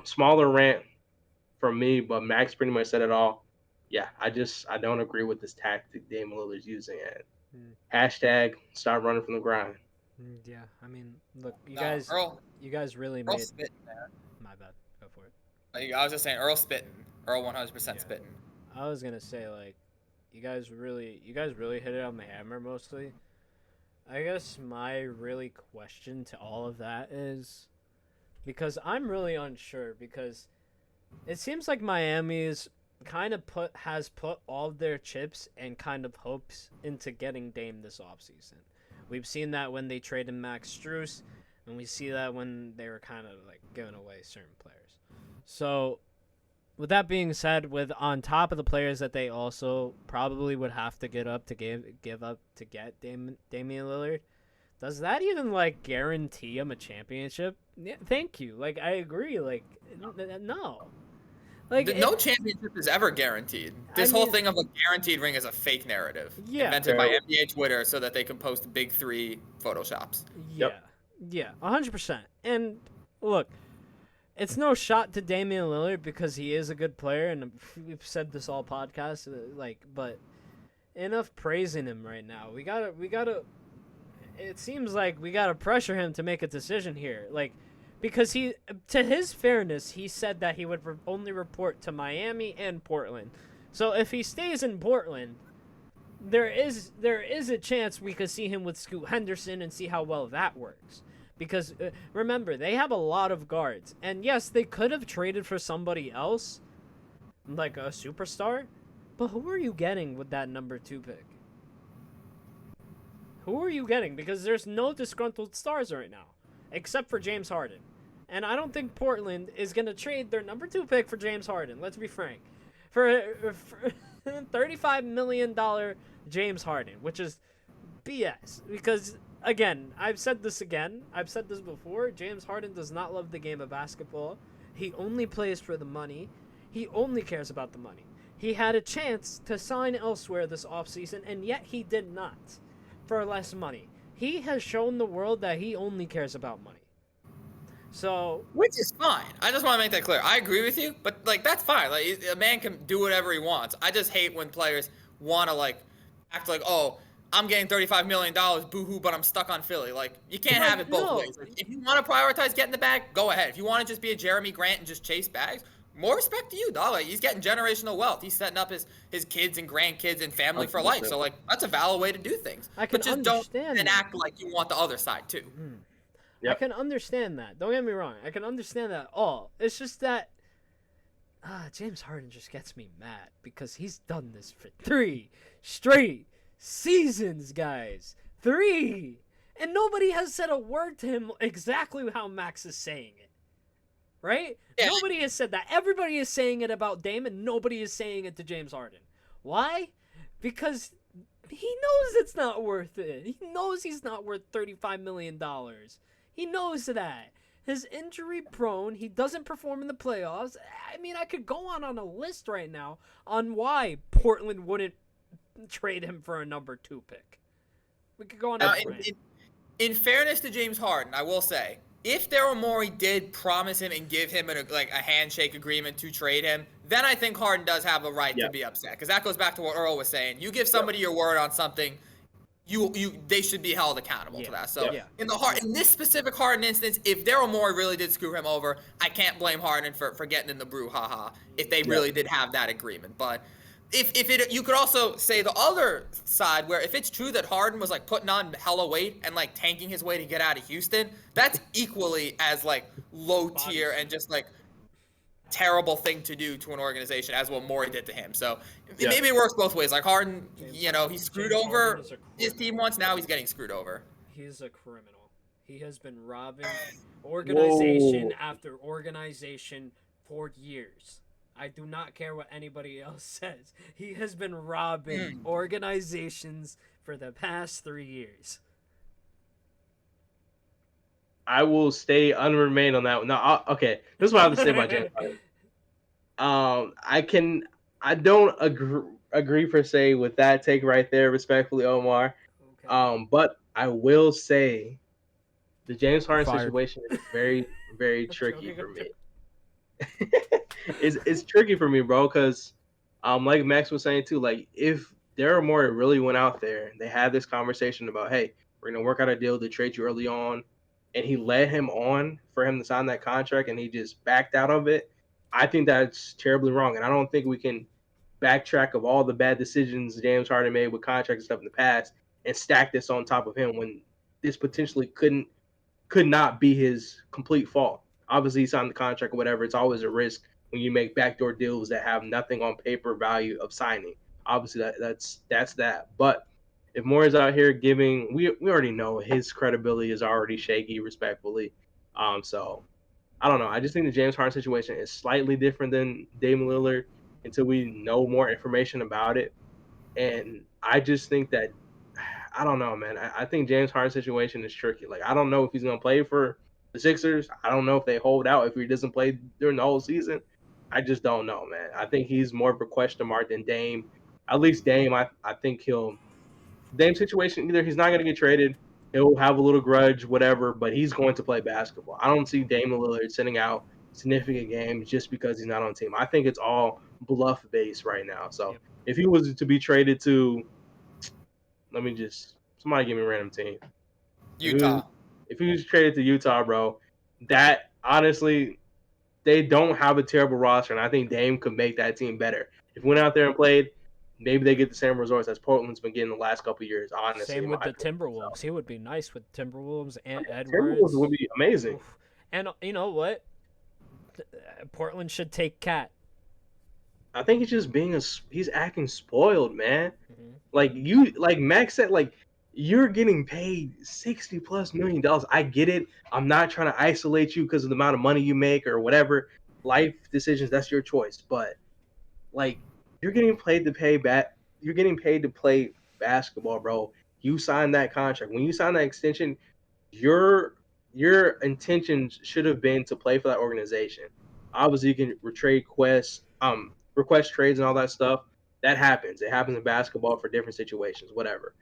smaller rant from me, but Max pretty much said it all. Yeah, I don't agree with this tactic Damian Lillard's using. And hashtag start running from the grind. Yeah, I mean, look, you guys really Earl made. spitting there. My bad. Go for it. I was just saying, Earl spitting. Earl 100% spitting. I was gonna say like, you guys really hit it on the hammer mostly. I guess my really question to all of that is, because I'm really unsure, because it seems like Miami's kind of has put all of their chips and kind of hopes into getting Dame this offseason. We've seen that when they traded Max Strus, and we see that when they were kind of like giving away certain players. So with that being said, with on top of the players that they also probably would have to get up to give up to get Damian Lillard, does that even like guarantee him a championship? Yeah, thank you. Like I agree. Like no. Like no championship is ever guaranteed. This whole thing of a guaranteed ring is a fake narrative invented by NBA Twitter so that they can post big three photoshops. Yeah, 100%. And look, it's no shot to Damian Lillard because he is a good player, and we've said this all podcast. But enough praising him right now. We gotta. It seems like we gotta pressure him to make a decision here, like. Because to his fairness, he said that he would only report to Miami and Portland. So if he stays in Portland, there is a chance we could see him with Scoot Henderson and see how well that works. Because remember, they have a lot of guards. And yes, they could have traded for somebody else, like a superstar. But who are you getting with that number 2 pick? Who are you getting? Because there's no disgruntled stars right now, except for James Harden. And I don't think Portland is going to trade their number 2 pick for James Harden. Let's be frank. For $35 million James Harden, which is BS. Because, again, I've said this before. James Harden does not love the game of basketball. He only plays for the money. He only cares about the money. He had a chance to sign elsewhere this offseason, and yet he did not for less money. He has shown the world that he only cares about money. So, which is fine. I just want to make that clear. I agree with you, but like that's fine. Like a man can do whatever he wants. I just hate when players want to like act like, oh, I'm getting $35 million, boo-hoo, but I'm stuck on Philly. Like you can't have it both ways. Like, if you want to prioritize getting the bag, go ahead. If you want to just be a Jeremy Grant and just chase bags, more respect to you, dog. Like he's getting generational wealth. He's setting up his kids and grandkids and family for life. So like that's a valid way to do things. But just don't act like you want the other side too. Mm. Yep. I can understand that. Don't get me wrong. I can understand that all. It's just that James Harden just gets me mad because he's done this for 3 straight seasons, guys. 3! And nobody has said a word to him exactly how Max is saying it. Right? Yeah. Nobody has said that. Everybody is saying it about Dame, and nobody is saying it to James Harden. Why? Because he knows it's not worth it. He knows he's not worth $35 million. He knows that. His injury prone, he doesn't perform in the playoffs. I mean, I could go on a list right now on why Portland wouldn't trade him for a number 2 pick. We could go on. In fairness to James Harden, I will say, if Daryl Morey did promise him and give him a handshake agreement to trade him, then I think Harden does have a right to be upset. Because that goes back to what Earl was saying. You give somebody your word on something, they should be held accountable to that. So in this specific Harden instance, if Daryl Morey really did screw him over, I can't blame Harden for getting in the brouhaha if they really did have that agreement. But you could also say the other side where if it's true that Harden was like putting on hella weight and like tanking his way to get out of Houston, that's equally as like low tier and just like terrible thing to do to an organization as what Morey did to him. So maybe it works both ways. Like Harden, he screwed over his team once. Now he's getting screwed over. He's a criminal. He has been robbing organization after organization for years. I do not care what anybody else says. He has been robbing organizations for the past 3 years. I will stay unremain on that one. No, okay. This is what I have to say about James Harden. I don't agree per se with that take right there, respectfully, Omar. Okay. But I will say the James Harden situation is very, very tricky for me. It's tricky for me, bro, because like Max was saying too, like if Daryl Morey really went out there and they had this conversation about, hey, we're gonna work out a deal to trade you early on, and he led him on for him to sign that contract and he just backed out of it, I think that's terribly wrong. And I don't think we can backtrack of all the bad decisions James Harden made with contract and stuff in the past and stack this on top of him when this potentially could not be his complete fault. Obviously, he signed the contract or whatever. It's always a risk when you make backdoor deals that have nothing on paper value of signing. Obviously, that's that. But if Moore's out here giving, we already know his credibility is already shaky, respectfully. So I don't know. I just think the James Harden situation is slightly different than Damian Lillard until we know more information about it. And I just think that I don't know, man. I think James Harden's situation is tricky. Like I don't know if he's gonna play for the Sixers. I don't know if they hold out if he doesn't play during the whole season. I just don't know, man. I think he's more of a question mark than Dame. At least Dame, I think Dame's situation, either he's not going to get traded, he'll have a little grudge, whatever, but he's going to play basketball. I don't see Dame Lillard sitting out significant games just because he's not on the team. I think it's all bluff based right now. So if he was to be traded to, somebody give me a random team. Utah. If he was traded to Utah, bro, that honestly, they don't have a terrible roster, and I think Dame could make that team better. If he went out there and played, maybe they get the same results as Portland's been getting the last couple of years, honestly. Same with the Timberwolves. He would be nice with Timberwolves and Edwards. Timberwolves would be amazing. Oof. And you know what? Portland should take Cat. I think he's just he's acting spoiled, man. Mm-hmm. Like Max said, like you're getting paid $60+ million. I get it. I'm not trying to isolate you because of the amount of money you make or whatever. Life decisions, that's your choice. But like you're getting paid to play basketball, bro. You signed that contract. When you signed that extension, your intentions should have been to play for that organization. Obviously, you can request trades and all that stuff. That happens. It happens in basketball for different situations, whatever.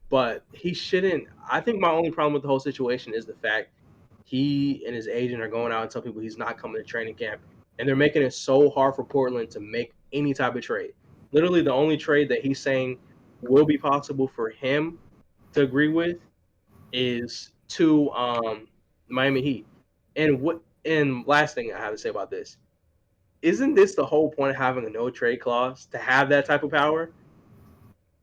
But he shouldn't. I think my only problem with the whole situation is the fact he and his agent are going out and telling people he's not coming to training camp. And they're making it so hard for Portland to make any type of trade. Literally, the only trade that he's saying will be possible for him to agree with is to Miami Heat. And last thing I have to say about this, isn't this the whole point of having a no trade clause, to have that type of power?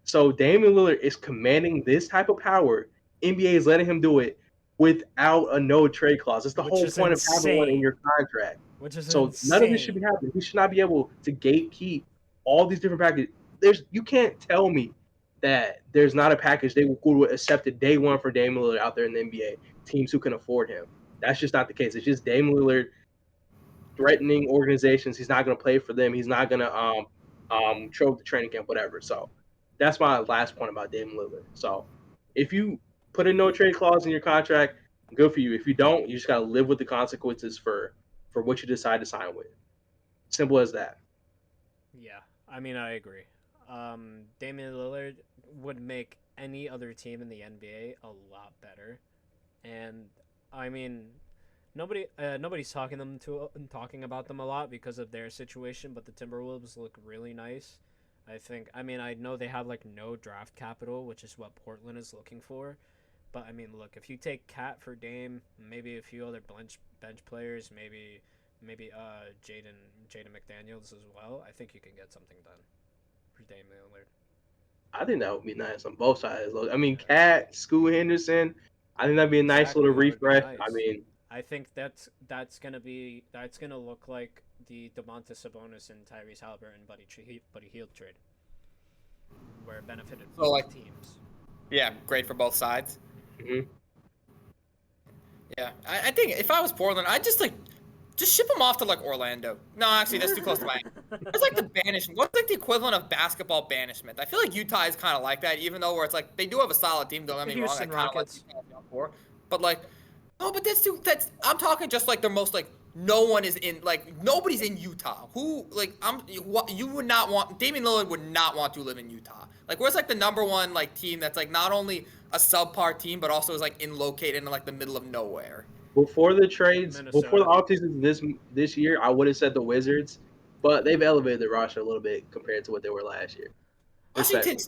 So Damian Lillard is commanding this type of power. NBA is letting him do it without a no trade clause. It's the whole point of having one in your contract. None of this should be happening. He should not be able to gatekeep all these different packages. You can't tell me that there's not a package they would accept it day one for Damian Lillard out there in the NBA. Teams who can afford him. That's just not the case. It's just Damian Lillard threatening organizations. He's not going to play for them. He's not going to show up the training camp, whatever. So that's my last point about Damian Lillard. So if you put a no trade clause in your contract, good for you. If you don't, you just got to live with the consequences for what you decide to sign with. Simple as that. Yeah, I mean, I agree. Damian Lillard would make any other team in the NBA a lot better. And, I mean, nobody's talking about them a lot because of their situation, but the Timberwolves look really nice. I mean, I know they have like no draft capital, which is what Portland is looking for. But I mean, look, if you take Cat for Dame, maybe a few other bench players, maybe Jaden McDaniels as well, I think you can get something done for Dame Lillard. I think that would be nice on both sides. I mean, Cat, Scoot Henderson. I think that'd be a nice Exactly, little that would be refresh. nice. I mean, I think that's gonna look like the Domantas Sabonis and Tyrese Halliburton Buddy Hield trade, where it benefited both teams. Yeah, great for both sides. mhm. Yeah, I think if I was Portland, I'd just ship him off to like Orlando. No, actually, that's too close to Miami. It's like the banishment. What's like the equivalent of basketball banishment? I feel like Utah is kind of like that, even though where it's like they do have a solid team. Don't get me wrong. I Houston kind of like Rockets. Utah before, but like, no, but that's I'm talking just like the most like no one is in like nobody's in Utah. Who like you would not want Damian Lillard would not want to live in Utah. Like where's like the number one like team that's like not only a subpar team but also is like located in like the middle of nowhere. Before the trades, Minnesota. before the offseason this year, I would have said the Wizards, but they've elevated the roster a little bit compared to what they were last year. Washington's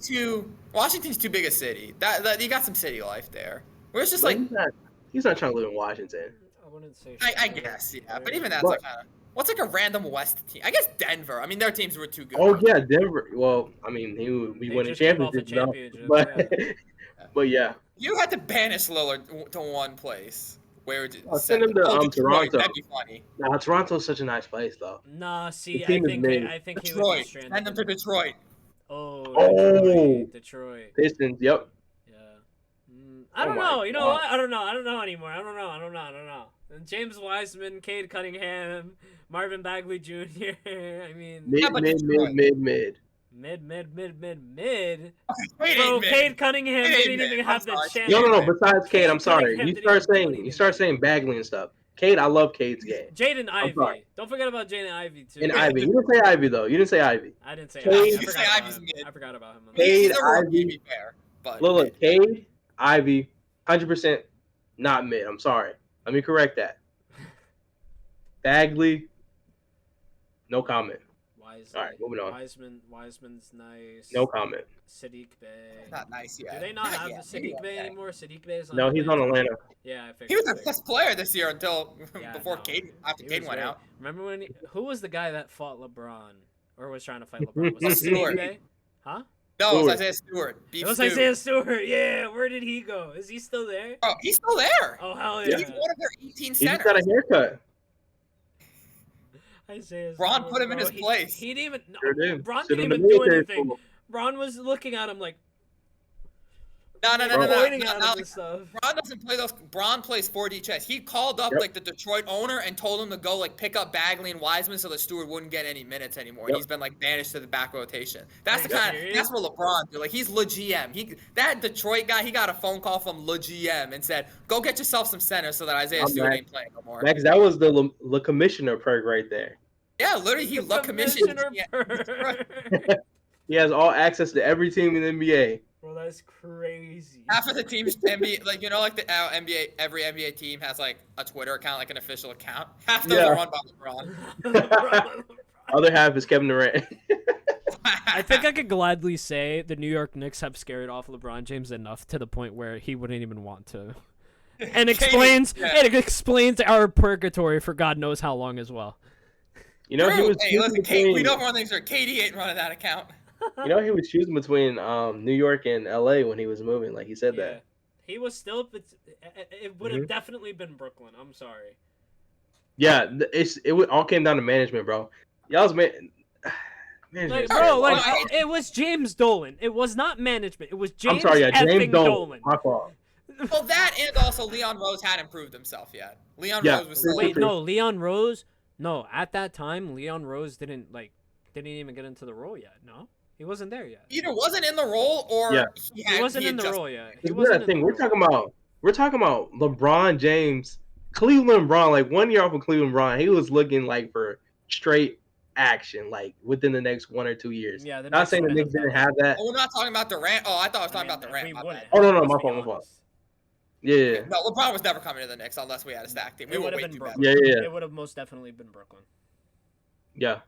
too big a city. That you got some city life there. Where it's just But like he's not trying to live in Washington. I wouldn't say. I guess yeah, but even that's But- like kind of what's like a random West team. I guess Denver. I mean their teams were too good. Oh yeah, Denver. Well, I mean, we They won a just came off a championship, though. championship, But yeah. but yeah, You had to banish Lillard to one place. Where would you send him to Detroit, Toronto. That'd be funny. nah, Toronto's such a nice place though. Nah, see, The I team is think made. he would be Detroit. stranded. Send them to Detroit. Oh, Oh. Detroit. Pistons. Yep. Yeah. I don't Oh my know. You know God. what? I don't know anymore. I don't know. And James Wiseman, Cade Cunningham, Marvin Bagley Jr. I mean, Mid. but Detroit. mid. Wait, Bro, ain't Cade Cunningham It ain't didn't mid. even I'm have the sorry. chance. No. Besides Cade, I'm Cade sorry. Cunningham You didn't start even do saying anything. Bagley and stuff. Cade, I love Cade's game. Jaden Ivey. sorry. Don't forget about Jaden Ivey too. And Ivy. You didn't say Ivy though. You didn't say Ivy. I didn't say Cade- Ivey. You say I Ivey's forgot about him. mid. I forgot about him. Cade, He's a rookie, Ivy. to be fair. But Look, Cade, Ivy, 100% not mid. I'm sorry. Let me correct that. Bagley, no comment. All right, moving on. Wiseman's nice. No comment. Sadiq Bey. not nice yet. Do they not have yet. the Sadiq Bey anymore? Sadiq Bey is on No, he's on Atlanta. Yeah, I figured. He was the best player this year until Yeah, before no, Cade after he Cade was went great. out. Remember when? Who was the guy that fought LeBron or was trying to fight LeBron? Was it Stewart. Sadiq Bey? Huh? No, it was Stewart. Isaiah Stewart. Beef It was Stew. Isaiah Stewart. Yeah, where did he go? Is he still there? Oh, he's still there. Oh hell Yeah. yeah! He's one of their 18 He just centers. got a haircut. Isaiah Bron Stewart, put him in bro. his place. He didn't even. No, Sure did. Bron Sit didn't in the even do military anything. school. Bron was looking at him like No. pointing at him Not and stuff. Bron doesn't play those. Bron plays 4D chess. He called up Yep. like the Detroit owner and told him to go like pick up Bagley and Wiseman so that Stewart wouldn't get any minutes anymore. Yep. He's been like banished to the back rotation. That's Are the you kind. serious? That's what LeBron did. Like he's le GM. That Detroit guy. He got a phone call from le GM and said, "Go get yourself some centers so that Isaiah I'm Stewart back. ain't playing no more." Max, that was the commissioner perk right there. Yeah, literally he luck commissioned. Commissioner Yeah. Bird. He has all access to every team in the NBA. Bro, that's crazy. Half of the teams NBA, like like the NBA, every NBA team has like a Twitter account, like an official account. Half those Yeah. are run by LeBron. Other half is Kevin Durant. I think I could gladly say the New York Knicks have scared off LeBron James enough to the point where he wouldn't even want to. And explains it explains our purgatory for God knows how long as well. You know, he True. was Hey, choosing listen, Kate, between, we don't run things here. Katie ain't running that account. you know, he was choosing between New York and LA when he was moving. Like he said Yeah. that. He was still. It would have definitely been Brooklyn. I'm sorry. Yeah, all came down to management, bro. Y'all's management. Like, is bro, terrible. like it was James Dolan. It was not management. It was James. I'm sorry, yeah, James effing Dolan. My fault. Well, that and also Leon Rose hadn't proved himself yet. Leon Yeah. Rose was still Wait, no, Leon Rose. No, at that time, Leon Rose didn't even get into the role yet. No, he wasn't there yet. either wasn't in the role or Yeah. He wasn't in the just- role yet. He It's wasn't that in thing. the role. We're talking about LeBron James, Cleveland Bron. Like 1 year off of Cleveland Bron, he was looking like for straight action, like within the next 1 or 2 years. Yeah, the Not Knicks saying the wouldn't Knicks didn't have that. Oh, we're not talking about Durant. Oh, I thought I was talking I mean, about Durant. we My wouldn't. bad. Oh, no, Let's my be fault, my fault. honest. Yeah. No, LeBron was never coming to the Knicks unless we had a stack team. We It were would have way been too Brooklyn. bad. Yeah. It would have most definitely been Brooklyn. Yeah.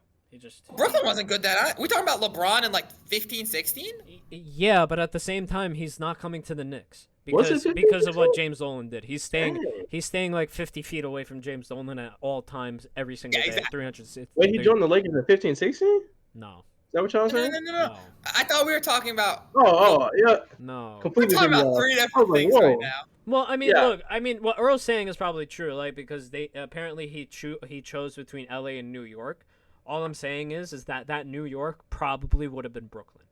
Brooklyn wasn't good that. We talking about LeBron in like 15, 16? Yeah, but at the same time, he's not coming to the Knicks Was it because 15, because of what 16? James Dolan did. He's staying Dang. he's staying like 50 feet away from James Dolan at all times, every single day. exactly. 360. Wait, he joined the Lakers in 15, 16? Is No, that what y'all No, saying? no, I thought we were talking about. Yeah. no. We're Completely talking different. about three I different was like, things whoa. right now. Well, I mean, Yeah. look, what Earl's saying is probably true, like because they apparently he chose between LA and New York. All I'm saying is that New York probably would have been Brooklyn,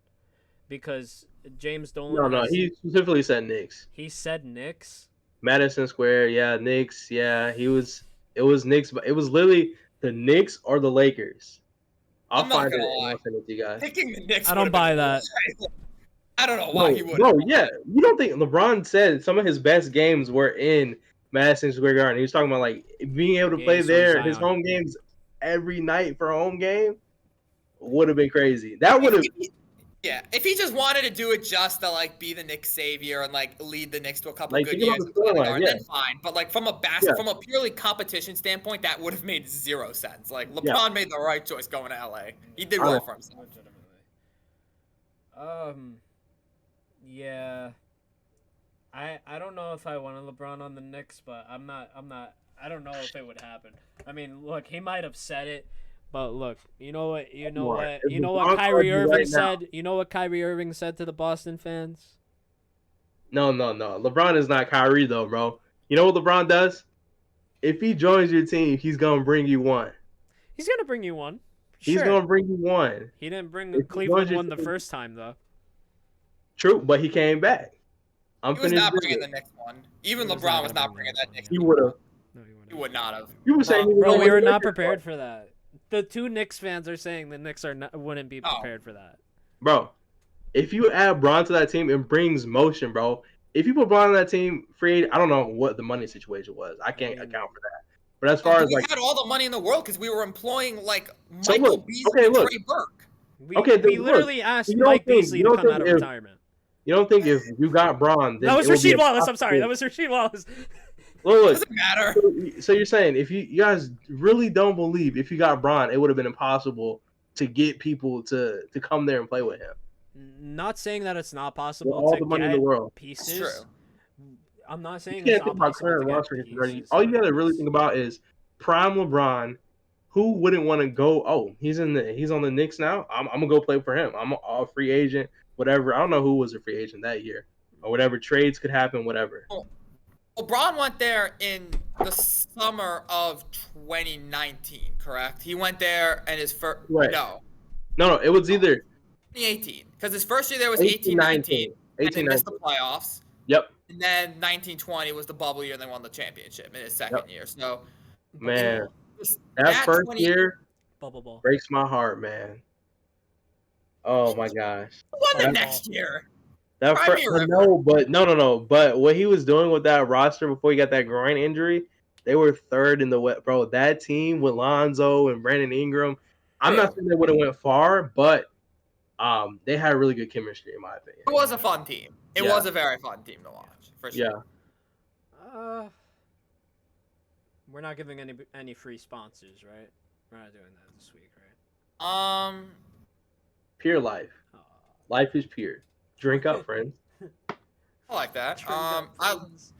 because James Dolan. No, he specifically said Knicks. He said Knicks. Madison Square, yeah, Knicks, yeah. It was Knicks, but it was literally the Knicks or the Lakers. I'll I'm not find it gonna and lie. I'll send it to you guys. Picking the Knicks. I don't would've buy been that. I don't know why he would. No, yeah. You don't think LeBron said some of his best games were in Madison Square Garden? He was talking about like being able to Yeah, play he saw there, his Zion. home games every night for a home game would have been crazy. That would have. Yeah, if he just wanted to do it just to like be the Knicks savior and like lead the Knicks to a couple Like, good think about years, the in the storyline, garden, yeah. then fine. But like from a Yeah. from a purely competition standpoint, that would have made zero sense. Like LeBron Yeah. made the right choice going to LA. He did I well know. for himself. Legitimately. Yeah. I don't know if I wanted LeBron on the Knicks, but I'm not. I don't know if it would happen. I mean, look, he might have said it, but look, you know what? You know Right. what? If You know LeBron what Kyrie called you Irving right now- said? You know what Kyrie Irving said to the Boston fans? No. LeBron is not Kyrie though, bro. You know what LeBron does? If he joins your team, he's gonna bring you one. He's gonna bring you one. He's Sure. gonna bring you one. He didn't bring If he Cleveland joins your one the team- first time though. True, but he came back. I'm He was finished not with bringing it. the Knicks one. Even He was LeBron not was gonna not bring bringing the that Knicks Knicks. He one. would have. No, he wouldn't. He would not have. You were saying he was Bro, gonna we win were the not Lakers prepared one. for that. The two Knicks fans are saying the Knicks wouldn't be Oh. prepared for that. Bro, if you add Bron to that team, it brings motion, bro. If you put Bron on that team, free, I don't know what the money situation was. I can't mean- account for that. But as far as we like, had all the money in the world because we were employing like So Michael look, Beasley okay, and look. Trey Burke. We, Okay, we then literally asked you don't Mike think- Beasley you to don't come think out of if- retirement. you don't think if you got Bron, then That was it would be Rasheed Wallace. I'm sorry. That impossible- was Rasheed Wallace. Look, Doesn't matter. so you're saying if you guys really don't believe if you got Bron, it would have been impossible to get people to come there and play with him. Not saying that it's not With possible all to the money in get the world. pieces. It's true. I'm not You saying can't it's think not about possible current to get roster construction. pieces. All you gotta really think about is prime LeBron. Who wouldn't want to go? Oh, he's on the Knicks now. I'm gonna go play for him. I'm a free agent, whatever. I don't know who was a free agent that year or whatever. Trades could happen, whatever. LeBron went there in the summer of 2019, correct? He went there and his first Right. no, No, it was either 2018 because his first year there was 18, 18-19 and 18, they missed 19. the playoffs. Yep, And then 19-20 was the bubble year and they won the championship in his second year. So man. this- That first 20 year Bubble ball. breaks my heart, man. Oh my gosh. who won the That- next year. That Prime first, year no. But what he was doing with that roster before he got that groin injury, they were third in the West, bro. That team with Lonzo and Brandon Ingram, I'm not saying they would have went far, but they had really good chemistry in my opinion. It was a fun team. It Yeah. was a very fun team to watch, for sure. Yeah, We're not giving any free sponsors, right? We're not doing that this week, right? pure life. Life is pure. Drink up, friends. I like that. Drink up, I friends.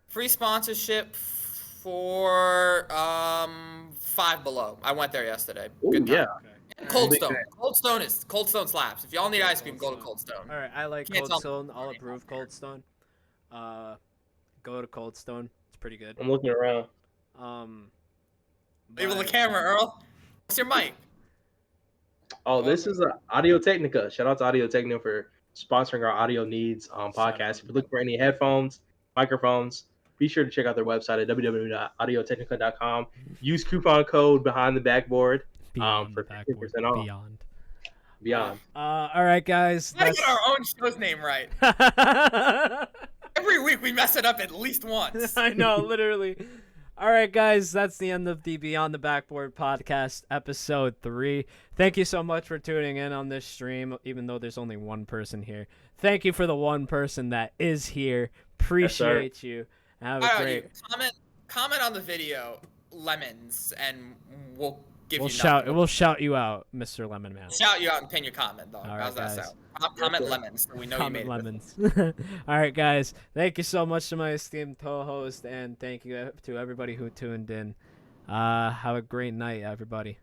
free sponsorship for Five Below. I went there yesterday. Ooh, Good time. yeah. Okay. And Cold Big Stone. fan. Cold Stone slaps. If y'all need ice cream, go to Cold Stone. All right, I like Can't Cold tell- Stone. I'll approve Cold Stone. Go to Cold Stone. It's pretty good. I'm looking around. Label the but- camera, Earl. What's your mic? Oh, this is Audio Technica. Shout out to Audio Technica for sponsoring our audio needs podcast. If you're looking for any headphones, microphones, be sure to check out their website at www.audiotechnica.com. Use coupon code Behind the Backboard Beyond for the Backboard. 15% off. Beyond. All right, guys. Gotta get our own show's name right. Every week we mess it up at least once. I know, literally. All right, guys, that's the end of the Beyond the Backboard podcast, episode 3. Thank you so much for tuning in on this stream, even though there's only one person here. Thank you for the one person that is here. Appreciate you. Have a great. Comment on the video, lemons, and we'll give We'll you shout. nothing. We'll shout you out, Mr. Lemon Man. Shout you out and pin your comment, dog. All right, How's that guys. sound? Comment lemons, so we know Comment you made it. lemons. All right, guys. Thank you so much to my esteemed co-host, and thank you to everybody who tuned in. Have a great night, everybody.